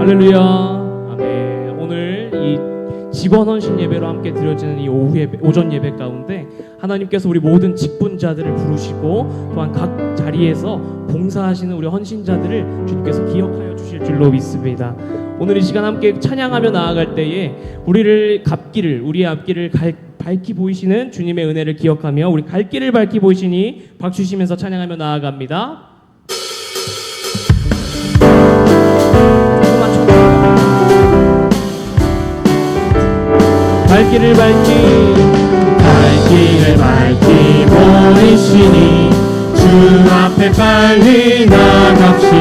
할렐루야. 아멘. 오늘 이 직원 헌신 예배로 함께 드려지는 이 오전 예배 가운데 하나님께서 우리 모든 직분자들을 부르시고 또한 각 자리에서 봉사하시는 우리 헌신자들을 주님께서 기억하여 주실 줄로 믿습니다. 오늘 이 시간 함께 찬양하며 나아갈 때에 우리의 앞길을 밝히 보이시는 주님의 은혜를 기억하며 우리 갈 길을 밝히 보이시니 박수 치면서 찬양하며 나아갑니다. 갈 길을 밝히 보이시니 주 앞에 빨리 나갑시다.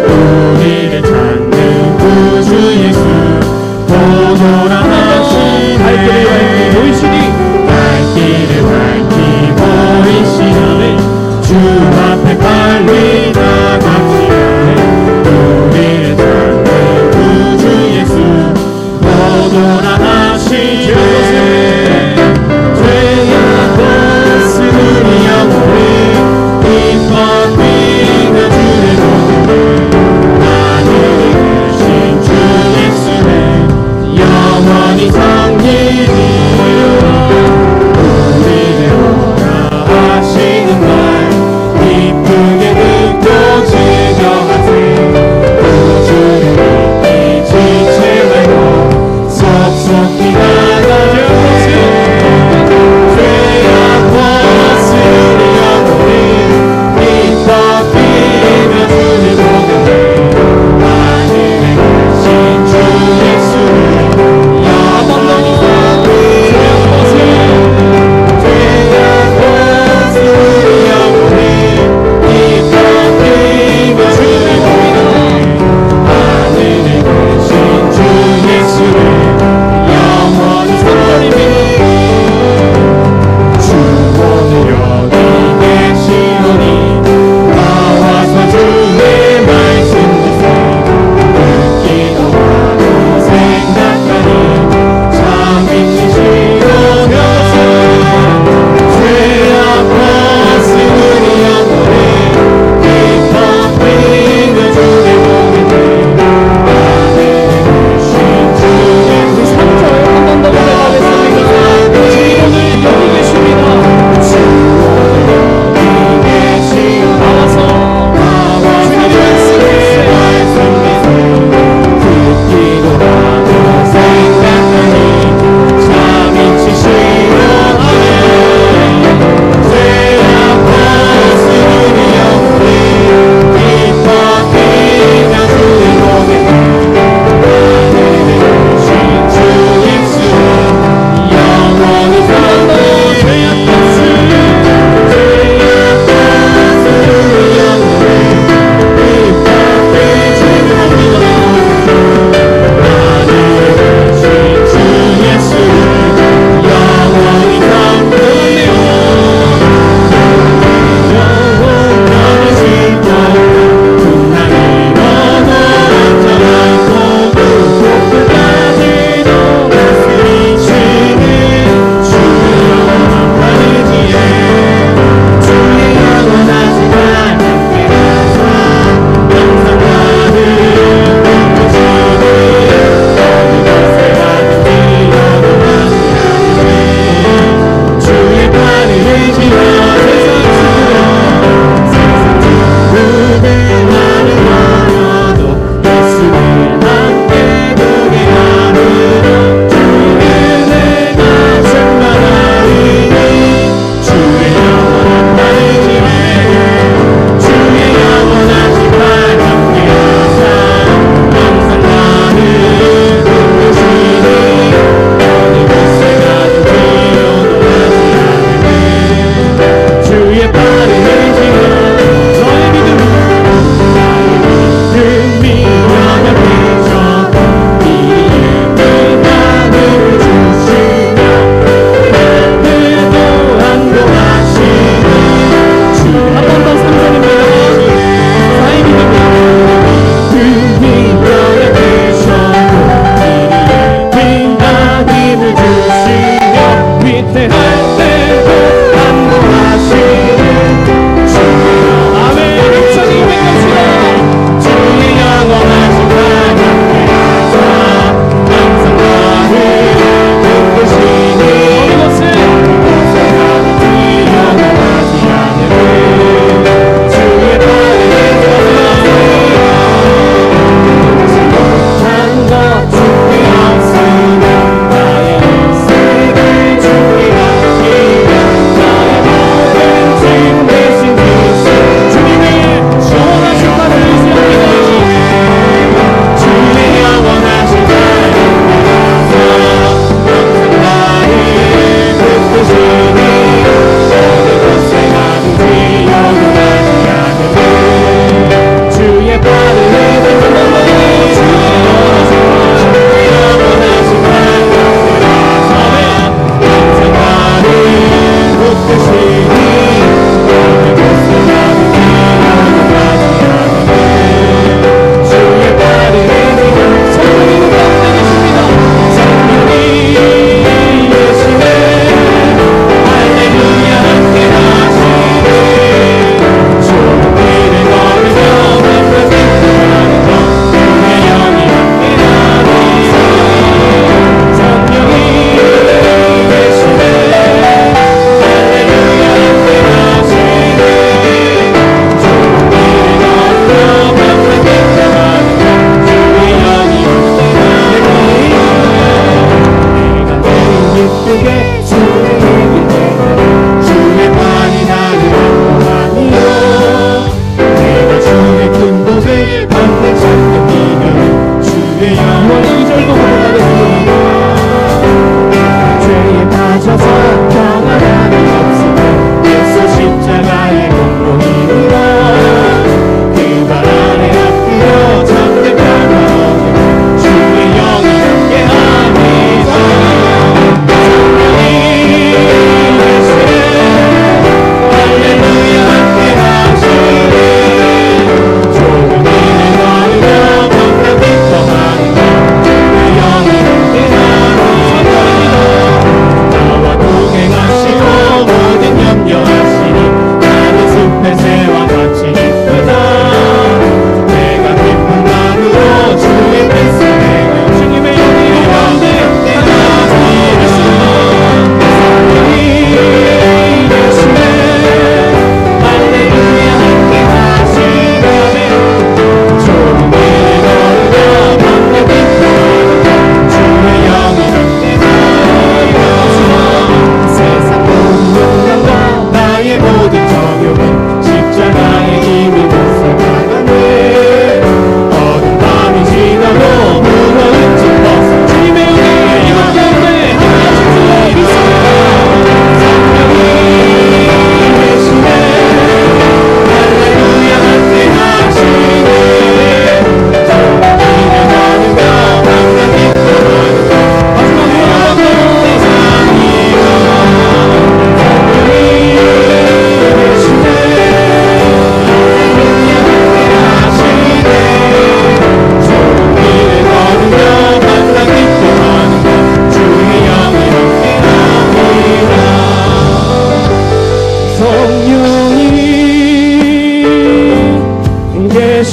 우리를 찾는 구주 예수 보도라하신 갈 길을 밝히 보이시니 주 앞에 빨리 나갑시다. 우리를 찾는 구주 예수 보도라하신 우리를 오라 하시는 말 기쁘게 듣고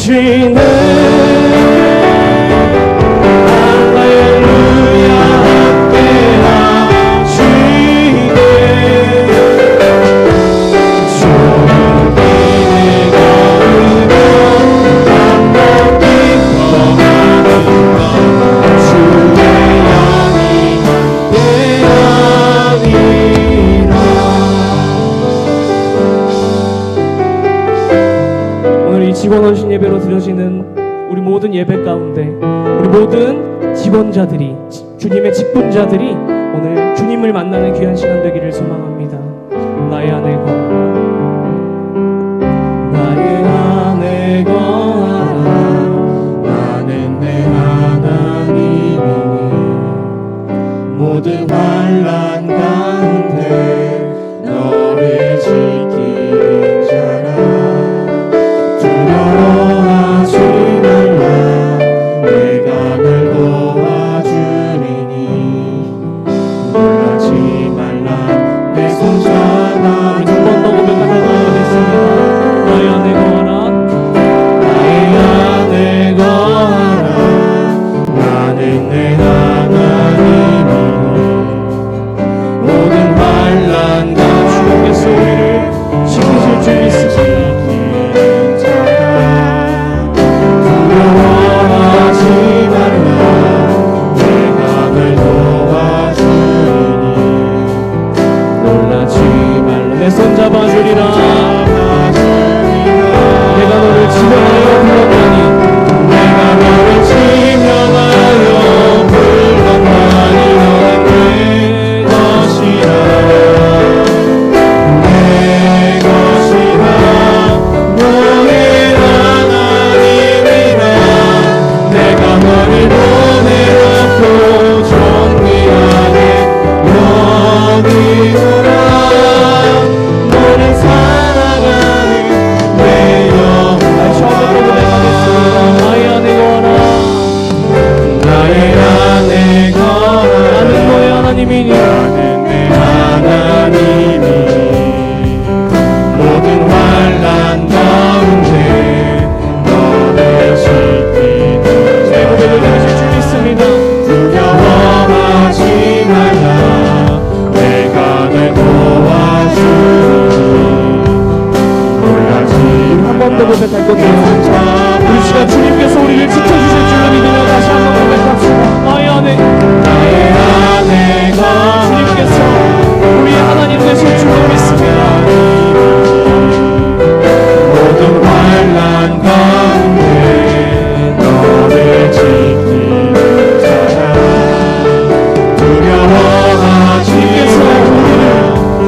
하시네. 할렐루야 함께 하시네. 좋은 길을 걸으며 만나 기뻐하는 것 주의 영이 함께하리라. 오늘 이 직원원신 예배로 드려지는 우리 모든 예배 가운데 우리 모든 직원자들이, 주님의 직분자들이 오늘 주님을 만나는 귀한 시간 되기를 소망합니다. 나의 안에 거하라, 나의 안에 거하라. 나는 내 하나님이니 모든 환난 가운데 너를 지키는 자라. 두려워하지 말라, 내가 널 도와주리니. 놀라지 말라, 내 손 잡아. 두 번 더 고백하도록 하겠습니다. 나의 안에 거하라, 나의 안에 거하라. 나는 내 하나님이니 모든 환난 주님께서 우리를 지키실 줄 믿습니다. 지키는 자라. 두려워하지 말라, 내가 널 도와주리니. 놀라지 말라, 내 손 잡아주리라. 내가 너를 지명하여 불렀나니 내가 너를 지명하여 불렀나니 너는 내 것이라. 내 것이라. 너의 하나님이라. 내가 너를 보내놓고 정리하게 여기노라. 너를 사랑하는 내 영혼. 나의 안에 거하라. 나의 안에 거하라. 나는 너의 하나님이니 나는 내 하나님이 모든 환난 가운데 너를 지키는 내 고백을 들으실 줄 믿습니다. 두려워하지 말라, 내가 널 도와주리니. 놀라지 한 번 더 고백할 건데요. 우리 시간 주님께서 우리를 지켜주실 줄로 믿으며 다시 한 번 고백합시다. 나의 안에, 나의 안에 거하라. 주님께서 우리의 하나님 되실 줄로 믿습니다. 모든 환난 가운데 너를 지키는 자라. 두려워하지 주님께서 우리를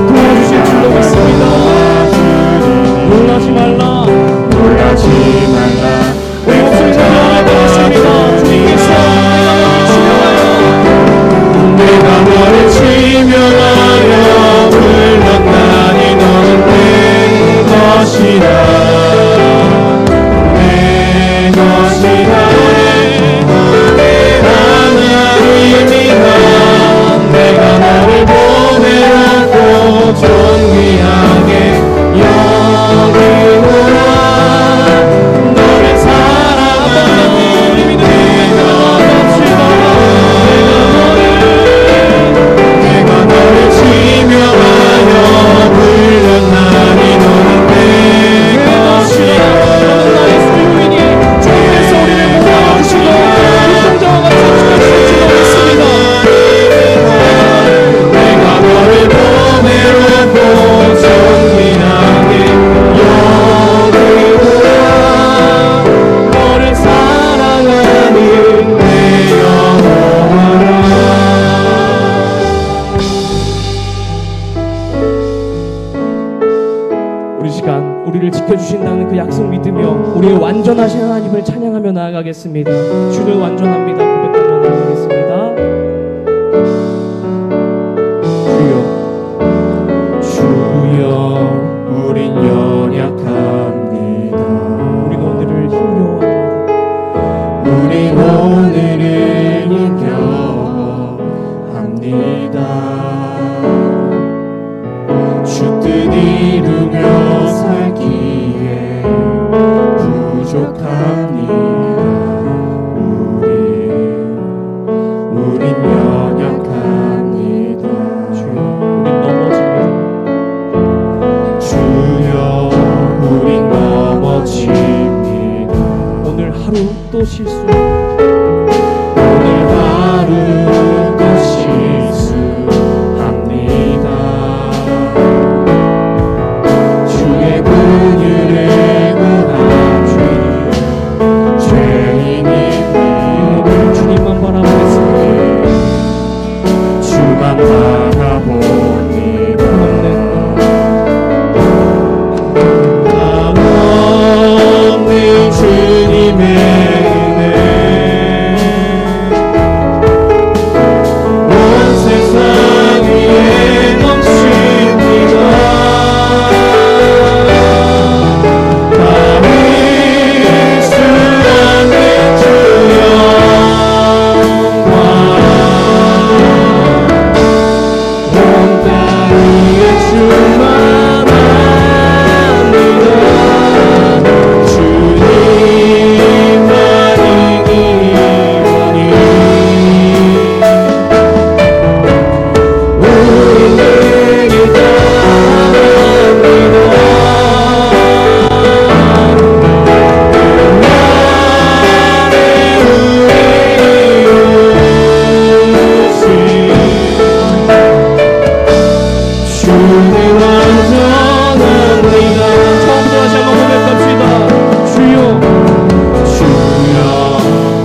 도와주실 줄로 믿습니다. 놀라지 말라. 놀라지 말라. 우리 목소리 높여드리겠습니다. 주님께서 내가 너를 지명하여 불렀나니 너는 내 것이라. 내 것이라. 내 하나님이라. 내가 너를 보내놓고 존귀하게 여기노라. 너를 사랑하는 내 것이라. 내가 너를 지명하여 불렀나니 너는 내 것이라. 나의 소유이니 주님께서 우리를 보호하시고 일성자와 같이 지켜주실 줄로 믿습니다. 내가 너를 보내놓고 존귀하게 여기노라. 너를 사랑하는 내 영혼아. 우리 시간 우리를 지켜주신다는 그 약속 믿으며 우리의 완전하신 하나님을 찬양하며 나아가겠습니다. 주는 완전합니다. 고백하며 나아가겠습니다. 주여 우린 연약합니다. 우리 오늘을 힘겨워합니다. 우린 오늘을 힘겨워합니다. 주 뜻 이루며 살기에 부족 부족합니다. 우린 연약합니다. 주여 우린 넘어집니다. 오늘 하루 또 실수, 오늘 하루 또 실수합니다. 주의 긍휼을 구하주니 죄인입니다. 주님만 바라보겠습니다. 주만 바라봅니다. 없는 주님의 은혜 온 세상 위에 넘칩니다. 담을 수 없는 주 영광 온 땅 위에 충만합니다. 주님만이 기원이 우리에게 따릅니다. 나를 우리 주는 완전합니다. 처음부터 다시 한번 고백합시다. 주여, 주여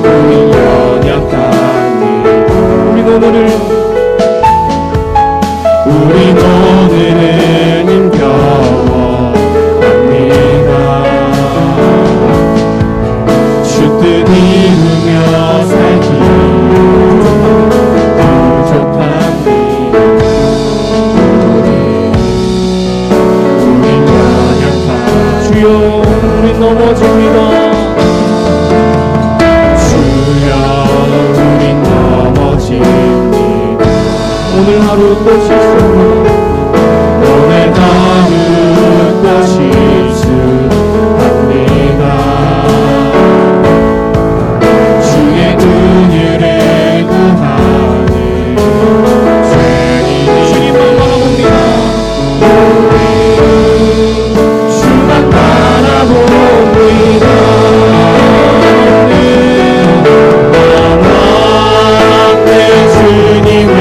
우리 연약합니다. 우린 오늘은 힘겨워합니다. 주 뜻 이루며 살기 부족합니다. 우린 연약합니다. 주여, 우리 넘어집니다. 주여 우린 넘어집니다. 오늘 하루 또 실수합니다. 오늘 하루 또 실수합니다. 주의 긍휼을 구하니 주님만 바라봅니다. 주만 바라봅니다. 남았네 주님의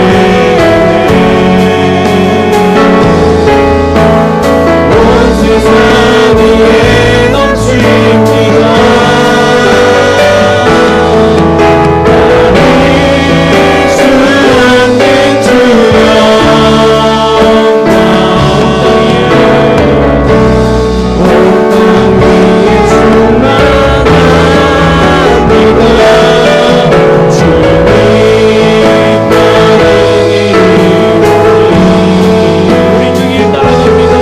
온 세상 위에 넘칩니다. 나를 수 없는 주 영광 온 땅 위에 충만합니다. 우리 주길 따라갑니다.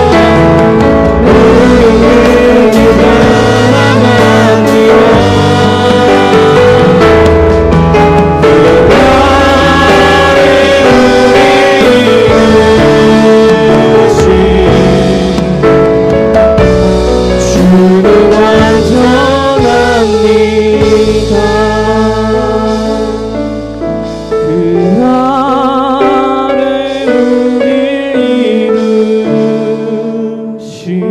주는 완전합니다. 그 안에 우리 이루신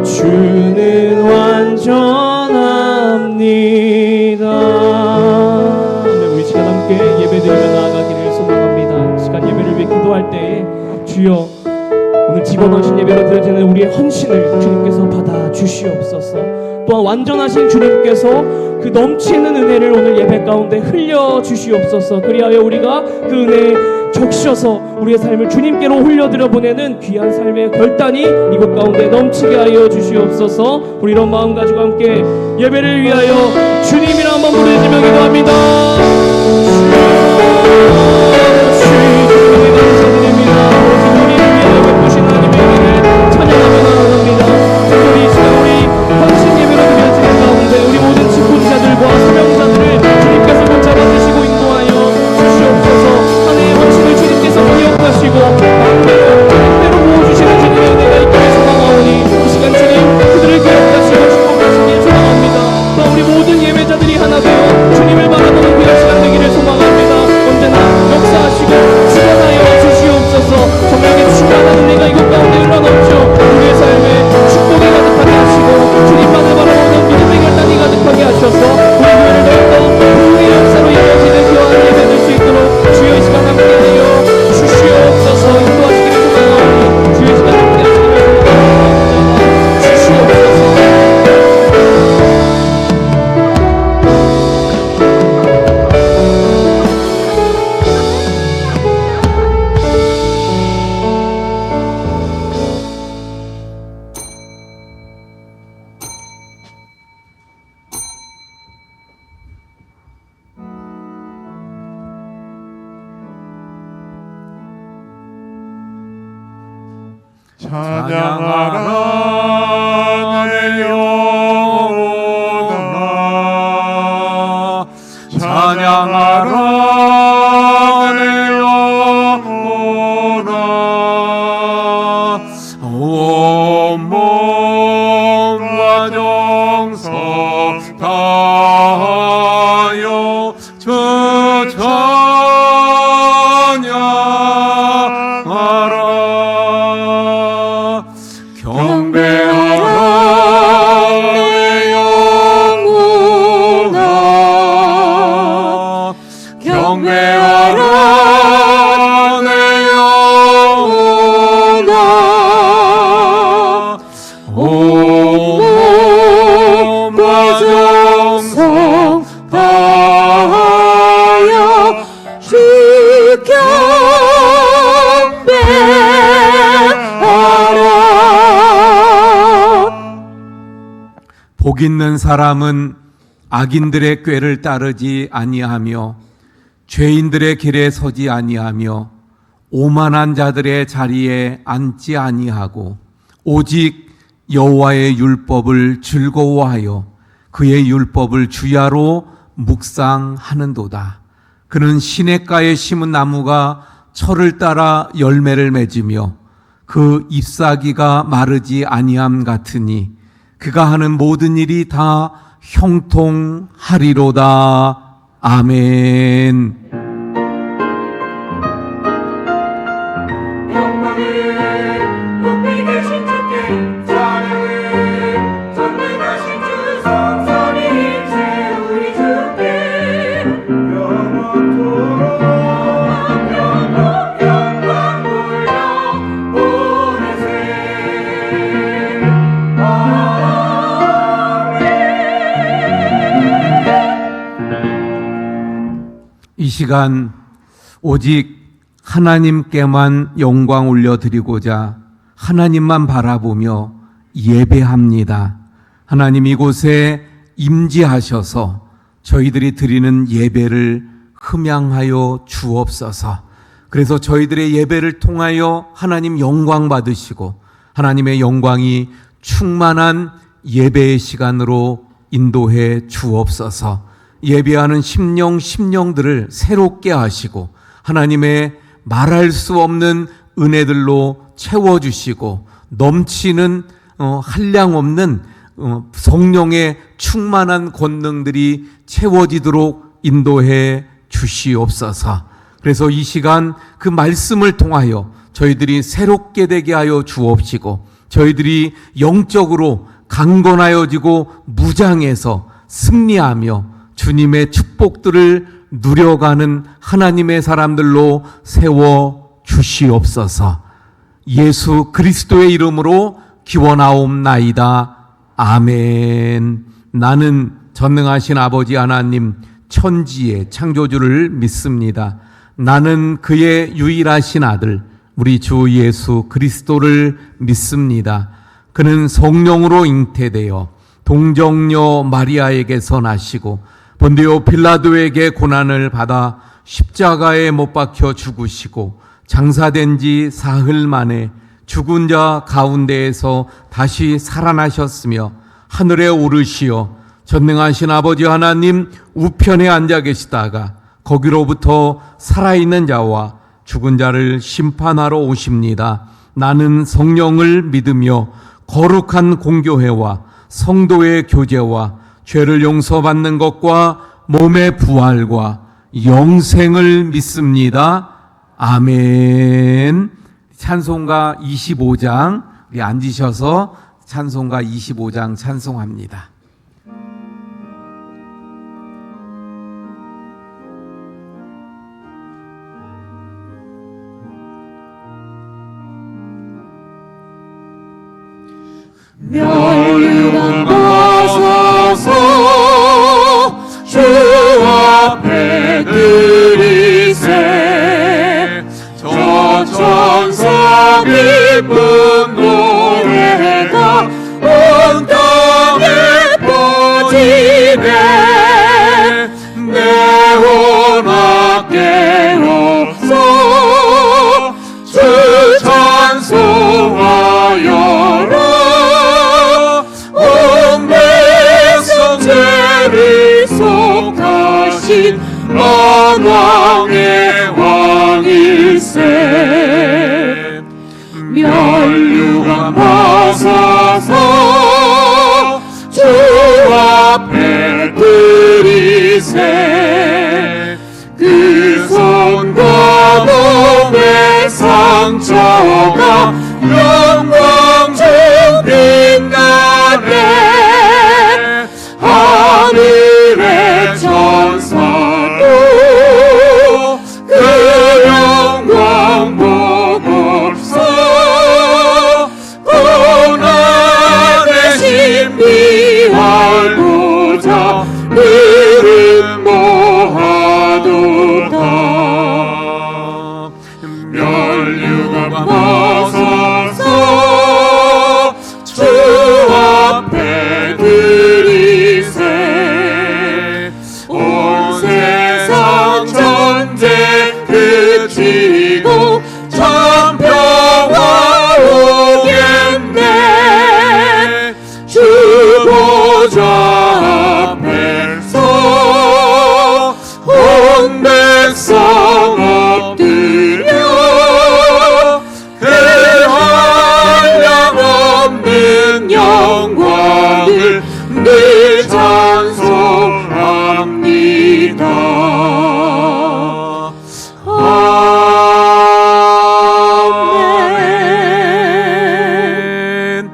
주는 완전합니다. 우리 시간 함께 예배드리며 나아가기를 소망합니다. 시간 예배를 위해 기도할 때에 주여, 오늘 집어넣으신 예배로 드려지는 우리의 헌신을 주님께서 받아 주시옵소서. 또한 완전하신 주님께서 그 넘치는 은혜를 오늘 예배 가운데 흘려 주시옵소서. 그리하여 우리가 그 은혜에 적셔서 우리의 삶을 주님께로 흘려드려 보내는 귀한 삶의 결단이 이곳 가운데 넘치게 하여 주시옵소서. 우리 이런 마음 가지고 함께 예배를 위하여 주님이라 한번 부르짖으며 기도합니다. 주님의 감사드립니다. 우리를 위하여 베푸신 하나님의 은혜를 찬양하며 나아갑니다. 특별히 이 시간 우리 헌신 예배로 드려지는 가운데 우리 모든 직분자들과 사명자들을 주님께서 붙잡아 주시고 인도하여 주시옵소서. 한 해의 헌신을 주님께서 기억하시고 마음대로 부어주시는 주님의 은혜가 있기를 소망하오니 이 시간 주님 그들을 찬양하라 내 영혼아 찬양하라 내 영혼아 온 몸과 정성 다하여 주 찬양하라 경배하라 내 영혼아 경배하라 내 영혼아 온몸과 정성 다하여 주께 복 있는 사람은 악인들의 꾀를 따르지 아니하며 죄인들의 길에 서지 아니하며 오만한 자들의 자리에 앉지 아니하고 오직 여호와의 율법을 즐거워하여 그의 율법을 주야로 묵상하는도다. 그는 시냇가에 심은 나무가 철을 따라 열매를 맺으며 그 잎사귀가 마르지 아니함 같으니 그가 하는 모든 일이 다 형통하리로다. 아멘. 영광을 높이 계신 주께 찬양을 전능하신 주 성삼위일체 우리 주께 영원토록 영광 돌려 보내세 이 시간 오직 하나님께만 영광 올려드리고자 하나님만 바라보며 예배합니다. 하나님 이곳에 임재하셔서 저희들이 드리는 예배를 흠양하여 주옵소서. 그래서 저희들의 예배를 통하여 하나님 영광 받으시고 하나님의 영광이 충만한 예배의 시간으로 인도해 주옵소서. 예배하는 심령들을 새롭게 하시고 하나님의 말할 수 없는 은혜들로 채워주시고 넘치는 한량없는 성령의 충만한 권능들이 채워지도록 인도해 주시옵소서. 그래서 이 시간 그 말씀을 통하여 저희들이 새롭게 되게 하여 주옵시고 저희들이 영적으로 강건하여지고 무장해서 승리하며 주님의 축복들을 누려가는 하나님의 사람들로 세워 주시옵소서. 예수 그리스도의 이름으로 기원하옵나이다. 아멘. 나는 전능하신 아버지 하나님 천지의 창조주를 믿습니다. 나는 그의 유일하신 아들 우리 주 예수 그리스도를 믿습니다. 그는 성령으로 잉태되어 동정녀 마리아에게서 나시고 본디오 빌라도에게 고난을 받아 십자가에 못 박혀 죽으시고 장사된 지 사흘 만에 죽은 자 가운데에서 다시 살아나셨으며 하늘에 오르시어 전능하신 아버지 하나님 우편에 앉아 계시다가 거기로부터 살아있는 자와 죽은 자를 심판하러 오십니다. 나는 성령을 믿으며 거룩한 공교회와 성도의 교제와 죄를 용서받는 것과 몸의 부활과 영생을 믿습니다. 아멘. 찬송가 25장 우리 앉으셔서 찬송가 25장 찬송합니다. 멸류관 벗어서 주 앞에 드리세 저 천사 기쁜 노래가 온 땅에 퍼지네 내 혼악 깨어서 주 찬송하 만왕의 왕일세. 멸류관 벗어서 주 앞에 드리세. 그 손과 몸의 상처가 영광 중 빛나네. 하늘의 천사도 그 영광 보고서 고난의 신비하고자 이름 모아도다. 멸류관 벗어서 주 앞에 드리세. 온 세상 전쟁 그치고 참 평화 오겠네. 주 보좌 앞에서 온 백성 엎드려 그 한량없는 영광을 늘 찬송합니다. 아멘.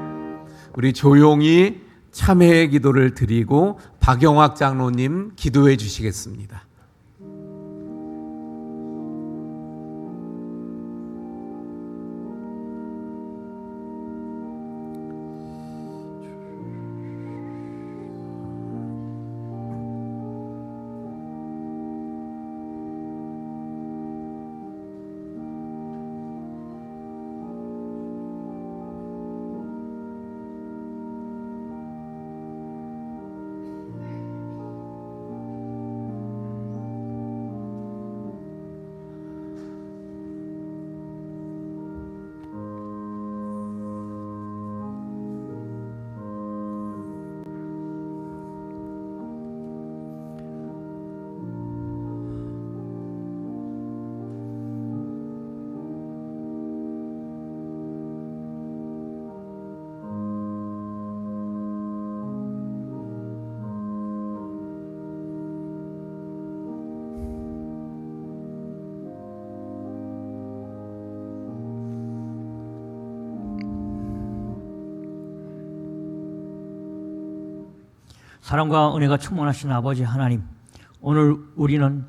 우리 조용히 참회의 기도를 드리고 박영학 장로님 기도해 주시겠습니다. 사랑과 은혜가 충만하신 아버지 하나님, 오늘 우리는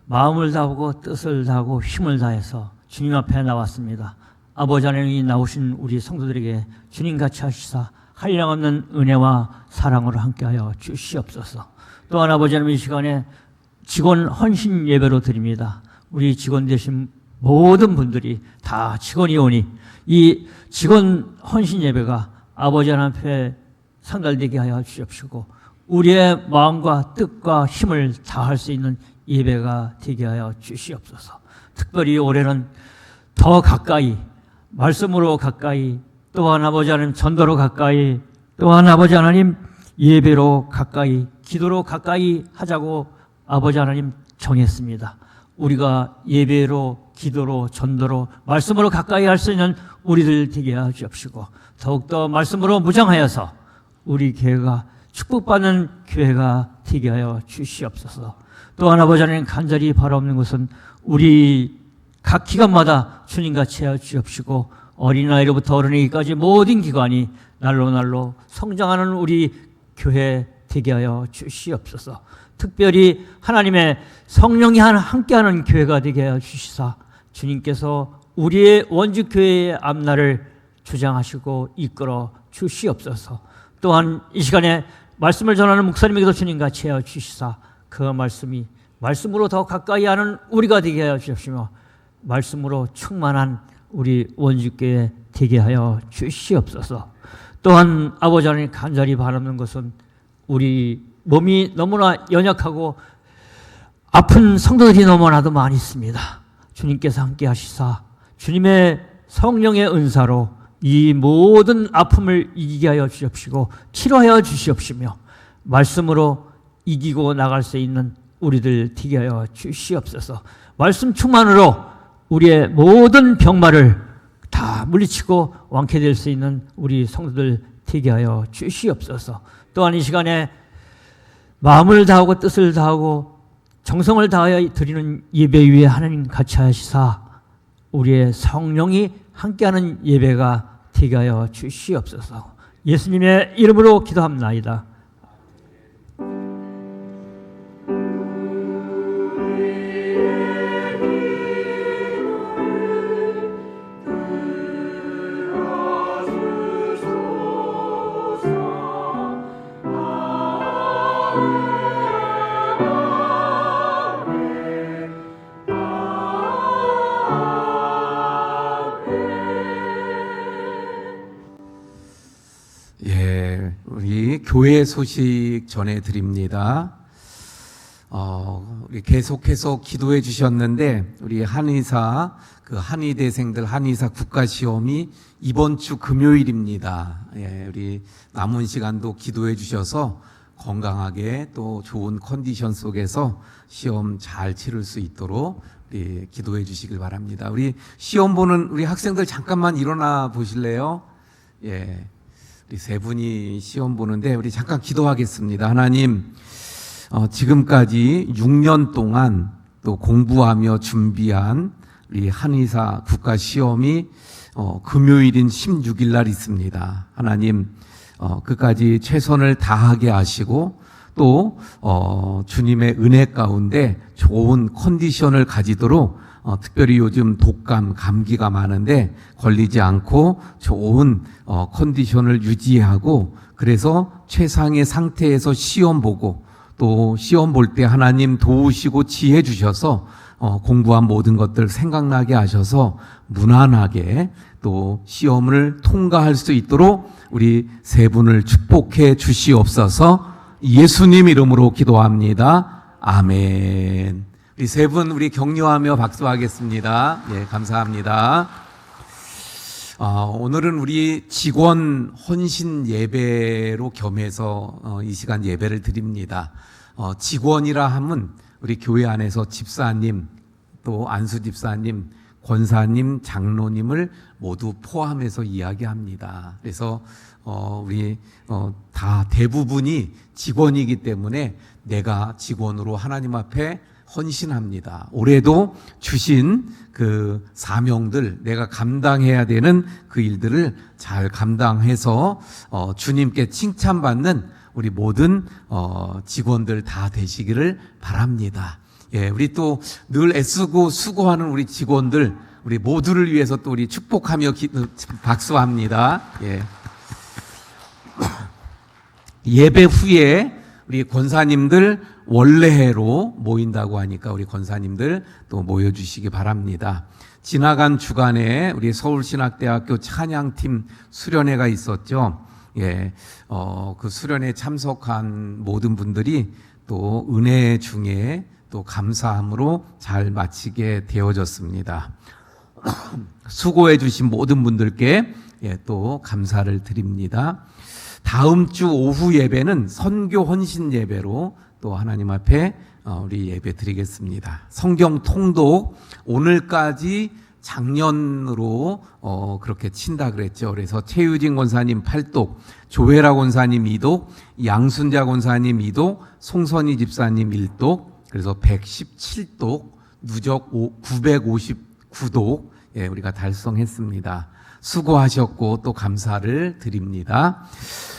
마음을 다하고 뜻을 다하고 힘을 다해서 주님 앞에 나왔습니다. 아버지 하나님이 나오신 우리 성도들에게 주님같이 하시사 한량없는 은혜와 사랑으로 함께하여 주시옵소서. 또한 아버지 하나님 이 시간에 직원 헌신 예배로 드립니다. 우리 직원 되신 모든 분들이 다 직원이 오니 이 직원 헌신 예배가 아버지 하나님 앞에 상달되게 하여 주시옵시고 우리의 마음과 뜻과 힘을 다할 수 있는 예배가 되게 하여 주시옵소서. 특별히 올해는 더 가까이 말씀으로 가까이 또한 아버지 하나님 전도로 가까이 또한 아버지 하나님 예배로 가까이 기도로 가까이 하자고 아버지 하나님 정했습니다. 우리가 예배로 기도로 전도로 말씀으로 가까이 할 수 있는 우리들 되게 하여 주옵시고 더욱더 말씀으로 무장하여서 우리 교회가 축복받는 교회가 되게 하여 주시옵소서. 또한 아버지 하나님 간절히 바라옵는 것은 우리 각 기관마다 주님같이 하여 주옵시고 어린아이로부터 어른이기까지 모든 기관이 날로 성장하는 우리 교회 되게 하여 주시옵소서. 특별히 하나님의 성령이 함께하는 교회가 되게 하여 주시사 주님께서 우리의 원주교회의 앞날을 주장하시고 이끌어 주시옵소서. 또한 이 시간에 말씀을 전하는 목사님에게도 주님같이 하여 주시사 그 말씀이 말씀으로 더 가까이 하는 우리가 되게 하여 주시며 말씀으로 충만한 우리 원주교회 되게 하여 주시옵소서. 또한 아버지 하나님 간절히 바라는 것은 우리 몸이 너무나 연약하고 아픈 성도들이 너무나도 많이 있습니다. 주님께서 함께 하시사 주님의 성령의 은사로 이 모든 아픔을 이기게 하여 주시옵시고 치료하여 주시옵시며 말씀으로 이기고 나갈 수 있는 우리들 되게 하여 주시옵소서. 말씀 충만으로 우리의 모든 병마를 다 물리치고 완쾌될 수 있는 우리 성도들 되게 하여 주시옵소서. 또한 이 시간에 마음을 다하고 뜻을 다하고 정성을 다하여 드리는 예배 위에 하나님 같이 하시사 우리의 성령이 함께하는 예배가 되게 하여 주시옵소서. 예수님의 이름으로 기도합나이다. 예, 우리 교회 소식 전해드립니다. 우리 계속해서 기도해 주셨는데 우리 한의사 그 한의대생들 한의사 국가시험이 이번 주 금요일입니다. 예, 우리 남은 시간도 기도해 주셔서 건강하게 또 좋은 컨디션 속에서 시험 잘 치를 수 있도록 우리 기도해 주시길 바랍니다. 우리 시험 보는 우리 학생들 잠깐만 일어나 보실래요? 예. 우리 세 분이 시험 보는데 우리 잠깐 기도하겠습니다. 하나님, 지금까지 6년 동안 또 공부하며 준비한 우리 한의사 국가 시험이 금요일인 16일 날 있습니다. 하나님, 끝까지 최선을 다하게 하시고 또 주님의 은혜 가운데 좋은 컨디션을 가지도록 특별히 요즘 독감, 감기가 많은데 걸리지 않고 좋은 컨디션을 유지하고 그래서 최상의 상태에서 시험 보고 또 시험 볼 때 하나님 도우시고 지혜 주셔서 공부한 모든 것들 생각나게 하셔서 무난하게 또 시험을 통과할 수 있도록 우리 세 분을 축복해 주시옵소서. 예수님 이름으로 기도합니다. 아멘. 우리 세 분 우리 격려하며 박수하겠습니다. 예, 감사합니다. 오늘은 우리 직원 헌신 예배로 겸해서 이 시간 예배를 드립니다. 직원이라 하면 우리 교회 안에서 집사님, 또 안수 집사님, 권사님, 장로님을 모두 포함해서 이야기합니다. 그래서 우리 다 대부분이 직원이기 때문에 내가 직원으로 하나님 앞에 헌신합니다. 올해도 주신 그 사명들, 내가 감당해야 되는 그 일들을 잘 감당해서 주님께 칭찬받는 우리 모든 직원들 다 되시기를 바랍니다. 예, 우리 또 늘 애쓰고 수고하는 우리 직원들, 우리 모두를 위해서 또 우리 축복하며 박수합니다. 예. 예배 후에 우리 권사님들 원래회로 모인다고 하니까 우리 권사님들 또 모여주시기 바랍니다. 지나간 주간에 우리 서울신학대학교 찬양팀 수련회가 있었죠. 예, 그 수련회 참석한 모든 분들이 또 은혜 중에 또 감사함으로 잘 마치게 되어졌습니다. 수고해 주신 모든 분들께 예, 또 감사를 드립니다. 다음 주 오후 예배는 선교 헌신 예배로 또 하나님 앞에 우리 예배 드리겠습니다. 성경 통독 오늘까지 작년으로 그렇게 친다 그랬죠. 그래서 최유진 권사님 8독, 조혜라 권사님 2독, 양순자 권사님 2독, 송선희 집사님 1독, 그래서 117독, 누적 959독 예, 우리가 달성했습니다. 수고하셨고 또 감사를 드립니다.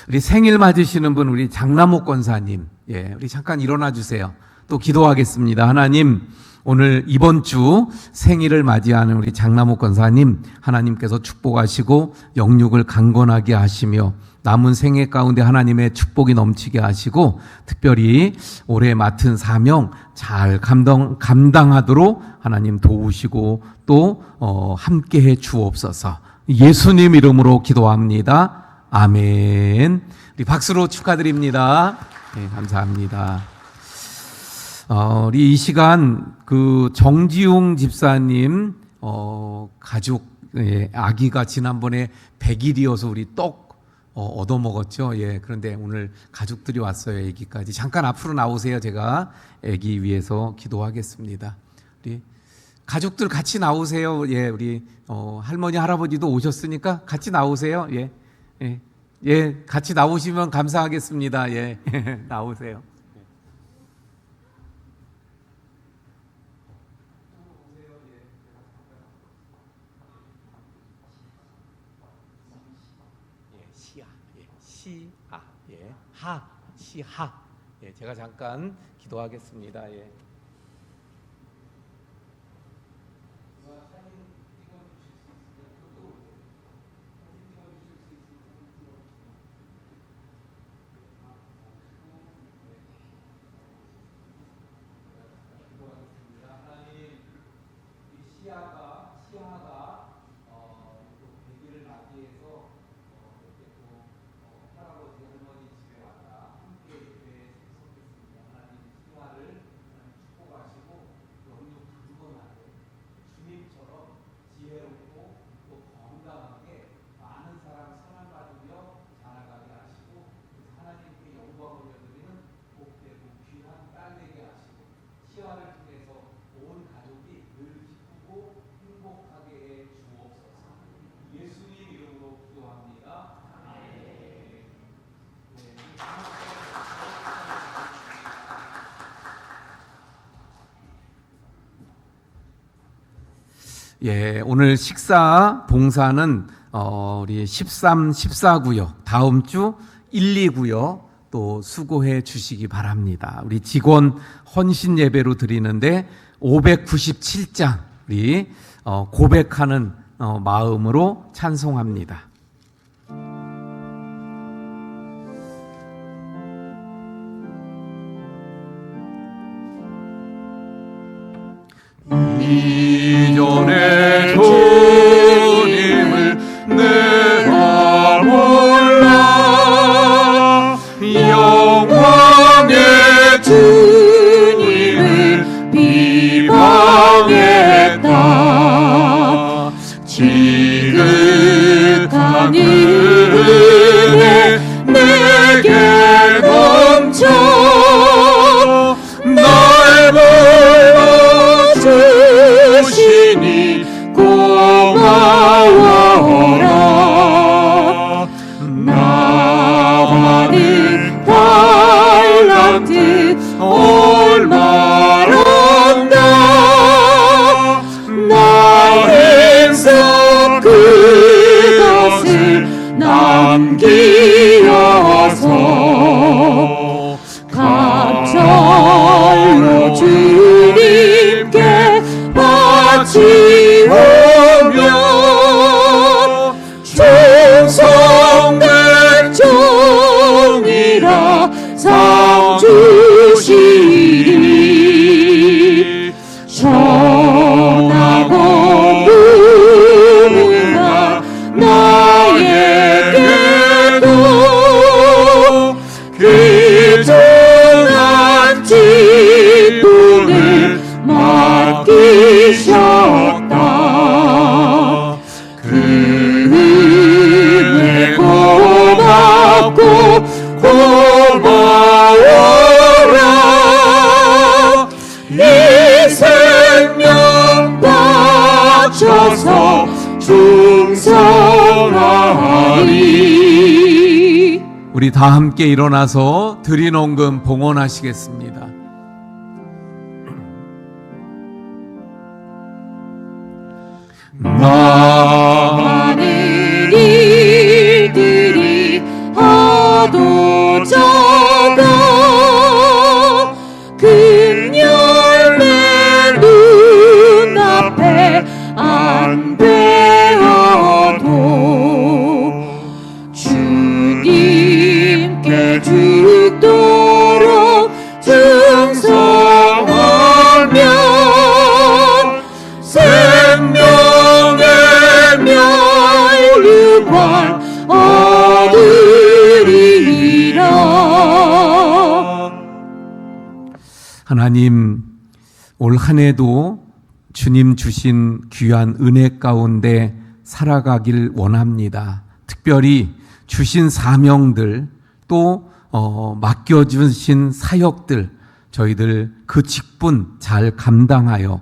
우리 생일 맞으시는 분 우리 장남옥 권사님, 예, 우리 잠깐 일어나 주세요. 또 기도하겠습니다. 하나님, 오늘 이번 주 생일을 맞이하는 우리 장남옥 권사님 하나님께서 축복하시고 영육을 강건하게 하시며 남은 생애 가운데 하나님의 축복이 넘치게 하시고 특별히 올해 맡은 사명 잘 감당하도록 하나님 도우시고 또 함께해 주옵소서. 예수님 이름으로 기도합니다. 아멘. 우리 박수로 축하드립니다. 네, 감사합니다. 우리 이 시간 그 정지용 집사님 가족 아기가 지난번에 100일이어서 우리 떡 얻어먹었죠. 예, 그런데 오늘 가족들이 왔어요. 아기까지. 잠깐 앞으로 나오세요. 제가 아기 위해서 기도하겠습니다. 우리 가족들 같이 나오세요. 예, 우리 할머니 할아버지도 오셨으니까 같이 나오세요. 예, 예, 예, 같이 나오시면 감사하겠습니다. 예, 나오세요. 시아, 예, 시아, 예, 하, 시하, 예, 제가 잠깐 기도하겠습니다. 예. 시아가 100일을 맞이해서 이렇게 또 할아버지 할머니 집에 왔다 함께 예배에 참석했습니다. 하나님 시아를 하나님 축복하시고 영육 강건하게 주님처럼 지혜롭고 또 건강하게 많은 사람 사랑 받으며 자라가게 하시고 하나님께 영광을 올려드리는 복되고 귀한 딸 되게 하시고 시아를 통해서 온 가족이 늘 기쁘고 행복하게 해 주옵소서. 예수님 이름으로 기도합니다. 아멘. 예, 오늘 식사 봉사는 우리 13, 14구역 다음 주 1, 2구역 또 수고해 주시기 바랍니다. 우리 직원 헌신 예배로 드리는데 597장 우리 고백하는 마음으로 찬송합니다. 이전에 주님을 내가 몰라 영광의 주님을 비방했다. 지극한 은혜 내게 넘쳐 날 불러주시니 고마워라. 나와는 달란트 얼마란다. 나 행사 그것을 남기어서 감찰로 주님께 바치오며 충성 백종이라 상 주시리. 전하고 무능한 나에게도 귀중한 직분을 맡기셨다. 그 은혜 고맙고 고마워라. 이 생명 바쳐서 충성하리. 우리 다 함께 일어나서 드린 헌금 봉헌하시겠습니다. 많은 일들이 하도 적어 큰 열매 눈앞에 안 되어도 주님께 죽도록 충성하면 생명의 면류관 얻으리라. 하나님, 올 한 해도 주님 주신 귀한 은혜 가운데 살아가길 원합니다. 특별히 주신 사명들 또 맡겨주신 사역들 저희들 그 직분 잘 감당하여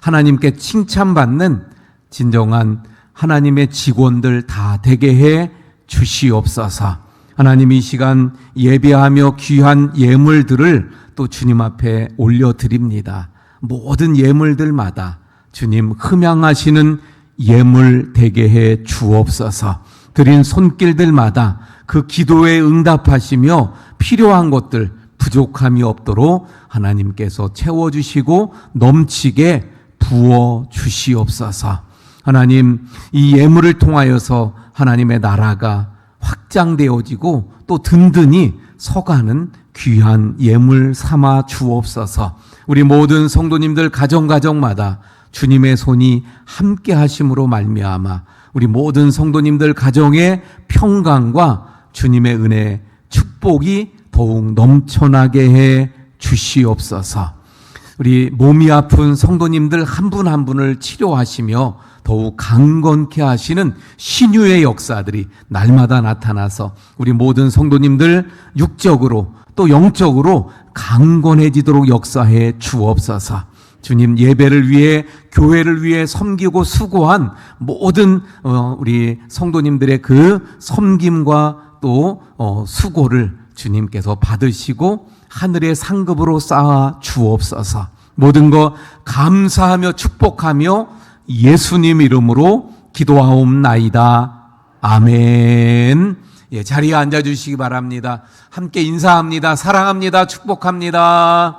하나님께 칭찬받는 진정한 하나님의 직원들 다 되게 해 주시옵소서. 하나님 이 시간 예배하며 귀한 예물들을 또 주님 앞에 올려드립니다. 모든 예물들마다 주님 흠양하시는 예물 되게 해 주옵소서. 드린 손길들마다 그 기도에 응답하시며 필요한 것들 부족함이 없도록 하나님께서 채워주시고 넘치게 부어주시옵소서. 하나님 이 예물을 통하여서 하나님의 나라가 확장되어지고 또 든든히 서가는 귀한 예물 삼아 주옵소서. 우리 모든 성도님들 가정마다 주님의 손이 함께 하심으로 말미암아 우리 모든 성도님들 가정의 평강과 주님의 은혜, 축복이 더욱 넘쳐나게 해 주시옵소서. 우리 몸이 아픈 성도님들 한 분 한 분을 치료하시며 더욱 강건케 하시는 신유의 역사들이 날마다 나타나서 우리 모든 성도님들 육적으로 또 영적으로 강건해지도록 역사해 주옵소서. 주님 예배를 위해 교회를 위해 섬기고 수고한 모든 우리 성도님들의 그 섬김과 또 수고를 주님께서 받으시고 하늘의 상급으로 쌓아 주옵소서. 모든 것 감사하며 축복하며 예수님 이름으로 기도하옵나이다. 아멘. 예, 자리에 앉아주시기 바랍니다. 함께 인사합니다. 사랑합니다. 축복합니다.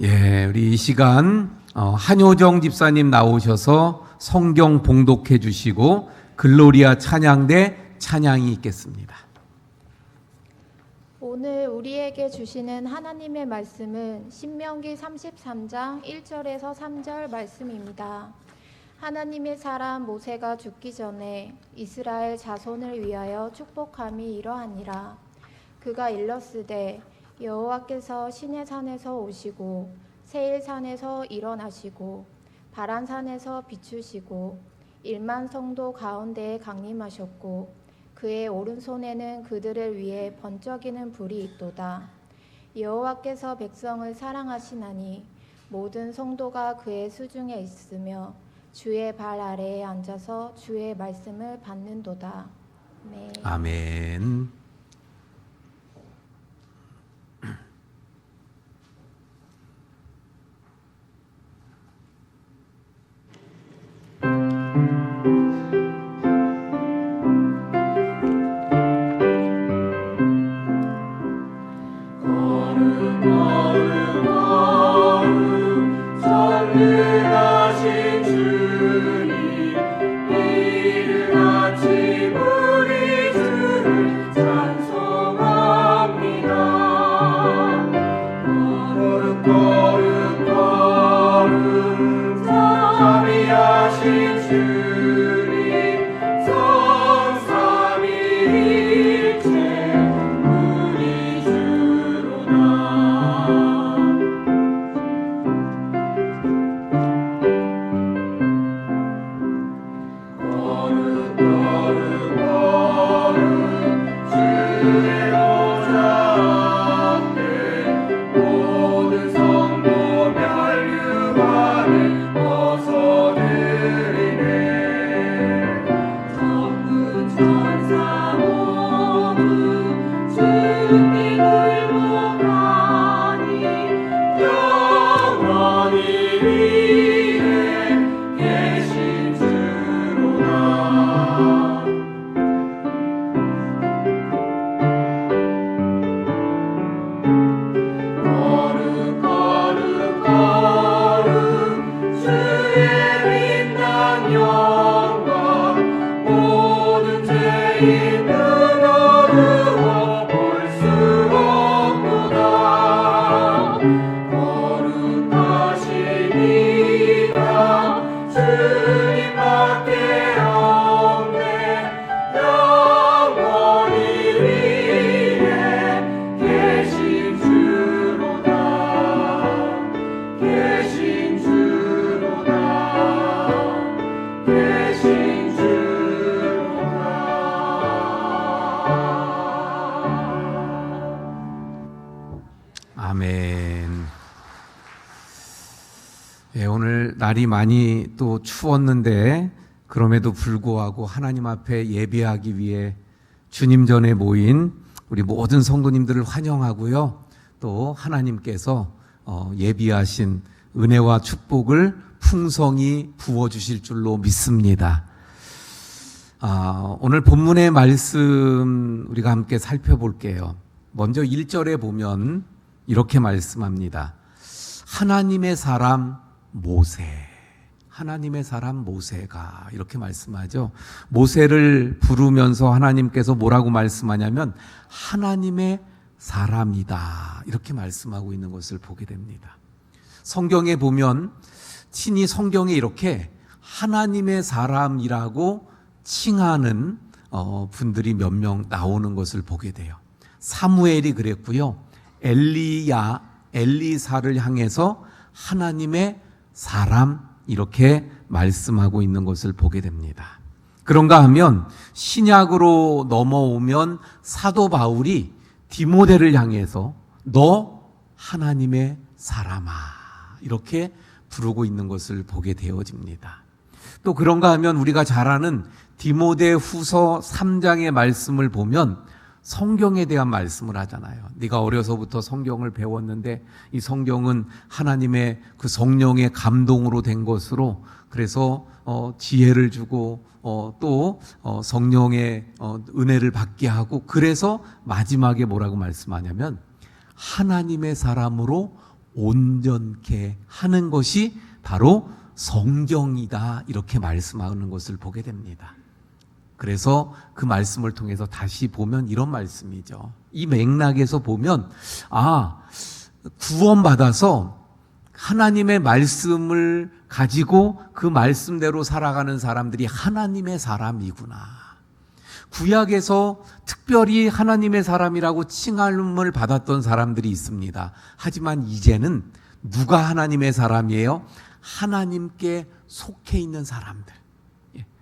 예, 우리 이 시간 한효정 집사님 나오셔서 성경 봉독해 주시고 글로리아 찬양대 찬양이 있겠습니다. 오늘 우리에게 주시는 하나님의 말씀은 신명기 33장 1절에서 3절 말씀입니다. 하나님의 사람 모세가 죽기 전에 이스라엘 자손을 위하여 축복함이 이러하니라. 그가 일렀으되 여호와께서 시내산에서 오시고 세일산에서 일어나시고 바란산에서 비추시고 1만 성도 가운데에 강림하셨고 그의 오른손에는 그들을 위해 번쩍이는 불이 있도다. 여호와께서 백성을 사랑하시나니 모든 성도가 그의 수중에 있으며 주의 발 아래에 앉아서 주의 말씀을 받는도다. 아멘. 아멘. 전능하신 주님 이른 아침 우리 주를 찬송합니다. 걸음 걸음 걸음 자비하신 주님 성삼위일체 우리 주로다. 계신 주로다. 날이 많이 또 추웠는데 그럼에도 불구하고 하나님 앞에 예배하기 위해 주님 전에 모인 우리 모든 성도님들을 환영하고요. 또 하나님께서 예비하신 은혜와 축복을 풍성히 부어주실 줄로 믿습니다. 오늘 본문의 말씀 우리가 함께 살펴볼게요. 먼저 1절에 보면 이렇게 말씀합니다. 하나님의 사람 모세, 하나님의 사람 모세가 이렇게 말씀하죠. 모세를 부르면서 하나님께서 뭐라고 말씀하냐면 하나님의 사람이다 이렇게 말씀하고 있는 것을 보게 됩니다. 성경에 보면 친히 성경에 이렇게 하나님의 사람이라고 칭하는 분들이 몇 명 나오는 것을 보게 돼요. 사무엘이 그랬고요. 엘리사를 향해서 하나님의 사람 이렇게 말씀하고 있는 것을 보게 됩니다. 그런가 하면 신약으로 넘어오면 사도 바울이 디모데를 향해서 너 하나님의 사람아 이렇게 부르고 있는 것을 보게 되어집니다. 또 그런가 하면 우리가 잘 아는 디모데 후서 3장의 말씀을 보면 성경에 대한 말씀을 하잖아요. 네가 어려서부터 성경을 배웠는데 이 성경은 하나님의 그 성령의 감동으로 된 것으로 그래서 지혜를 주고 또 성령의 은혜를 받게 하고 그래서 마지막에 뭐라고 말씀하냐면 하나님의 사람으로 온전케 하는 것이 바로 성경이다 이렇게 말씀하는 것을 보게 됩니다. 그래서 그 말씀을 통해서 다시 보면 이런 말씀이죠. 이 맥락에서 보면 구원받아서 하나님의 말씀을 가지고 그 말씀대로 살아가는 사람들이 하나님의 사람이구나. 구약에서 특별히 하나님의 사람이라고 칭함을 받았던 사람들이 있습니다. 하지만 이제는 누가 하나님의 사람이에요? 하나님께 속해 있는 사람들.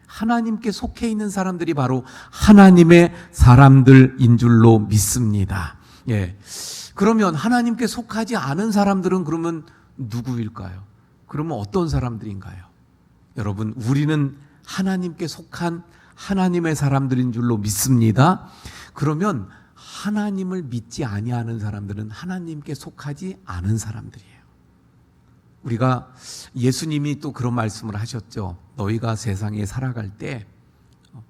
하나님께 속해 있는 사람들이 바로 하나님의 사람들인 줄로 믿습니다. 그러면 하나님께 속하지 않은 사람들은 그러면 누구일까요? 그러면 어떤 사람들인가요? 여러분, 우리는 하나님께 속한 하나님의 사람들인 줄로 믿습니다. 그러면 하나님을 믿지 아니하는 사람들은 하나님께 속하지 않은 사람들이에요. 우리가 예수님이 또 그런 말씀을 하셨죠. 너희가 세상에 살아갈 때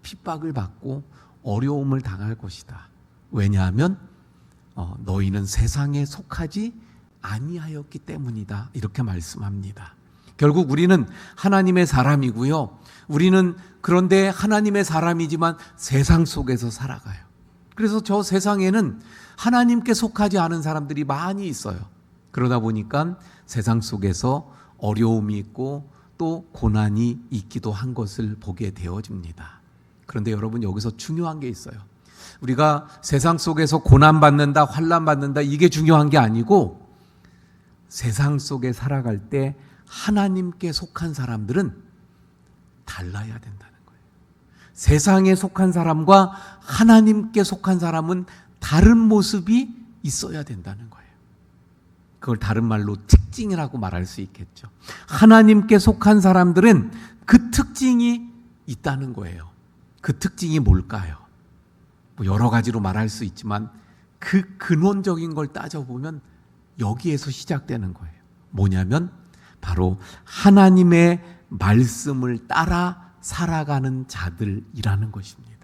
핍박을 받고 어려움을 당할 것이다. 왜냐하면 너희는 세상에 속하지 아니하였기 때문이다. 이렇게 말씀합니다. 결국 우리는 하나님의 사람이고요. 우리는 그런데 하나님의 사람이지만 세상 속에서 살아가요. 그래서 저 세상에는 하나님께 속하지 않은 사람들이 많이 있어요. 그러다 보니까 세상 속에서 어려움이 있고 또 고난이 있기도 한 것을 보게 되어집니다. 그런데 여러분 여기서 중요한 게 있어요. 우리가 세상 속에서 고난받는다, 환난받는다 이게 중요한 게 아니고 세상 속에 살아갈 때 하나님께 속한 사람들은 달라야 된다는 거예요. 세상에 속한 사람과 하나님께 속한 사람은 다른 모습이 있어야 된다는 거예요. 그걸 다른 말로 특징이라고 말할 수 있겠죠. 하나님께 속한 사람들은 그 특징이 있다는 거예요. 그 특징이 뭘까요? 여러 가지로 말할 수 있지만 그 근원적인 걸 따져보면 여기에서 시작되는 거예요. 뭐냐면 바로 하나님의 말씀을 따라 살아가는 자들이라는 것입니다.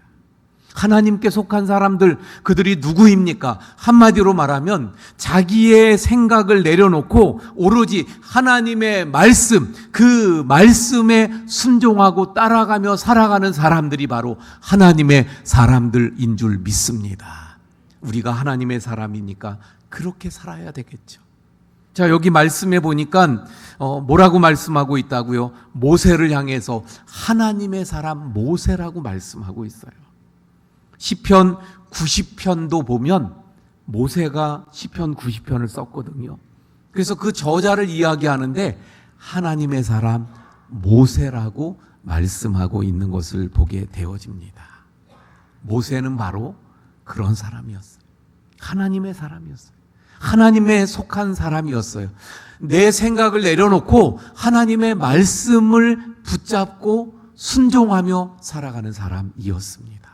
하나님께 속한 사람들, 그들이 누구입니까? 한마디로 말하면 자기의 생각을 내려놓고 오로지 하나님의 말씀, 그 말씀에 순종하고 따라가며 살아가는 사람들이 바로 하나님의 사람들인 줄 믿습니다. 우리가 하나님의 사람이니까 그렇게 살아야 되겠죠. 자, 여기 말씀해 보니까 뭐라고 말씀하고 있다고요? 모세를 향해서 하나님의 사람 모세라고 말씀하고 있어요. 시편 90편도 보면 모세가 시편 90편을 썼거든요. 그래서 그 저자를 이야기하는데 하나님의 사람 모세라고 말씀하고 있는 것을 보게 되어집니다. 모세는 바로 그런 사람이었어요. 하나님의 사람이었어요. 하나님에 속한 사람이었어요. 내 생각을 내려놓고 하나님의 말씀을 붙잡고 순종하며 살아가는 사람이었습니다.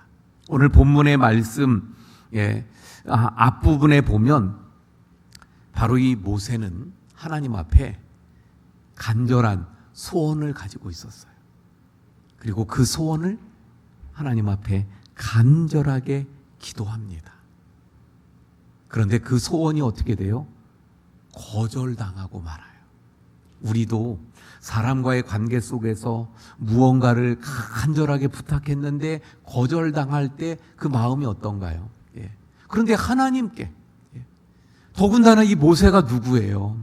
오늘 본문의 말씀 앞부분에 보면 바로 이 모세는 하나님 앞에 간절한 소원을 가지고 있었어요. 그리고 그 소원을 하나님 앞에 간절하게 기도합니다. 그런데 그 소원이 어떻게 돼요? 거절당하고 말아요. 우리도 사람과의 관계 속에서 무언가를 간절하게 부탁했는데 거절당할 때 그 마음이 어떤가요? 그런데 하나님께, 더군다나 이 모세가 누구예요?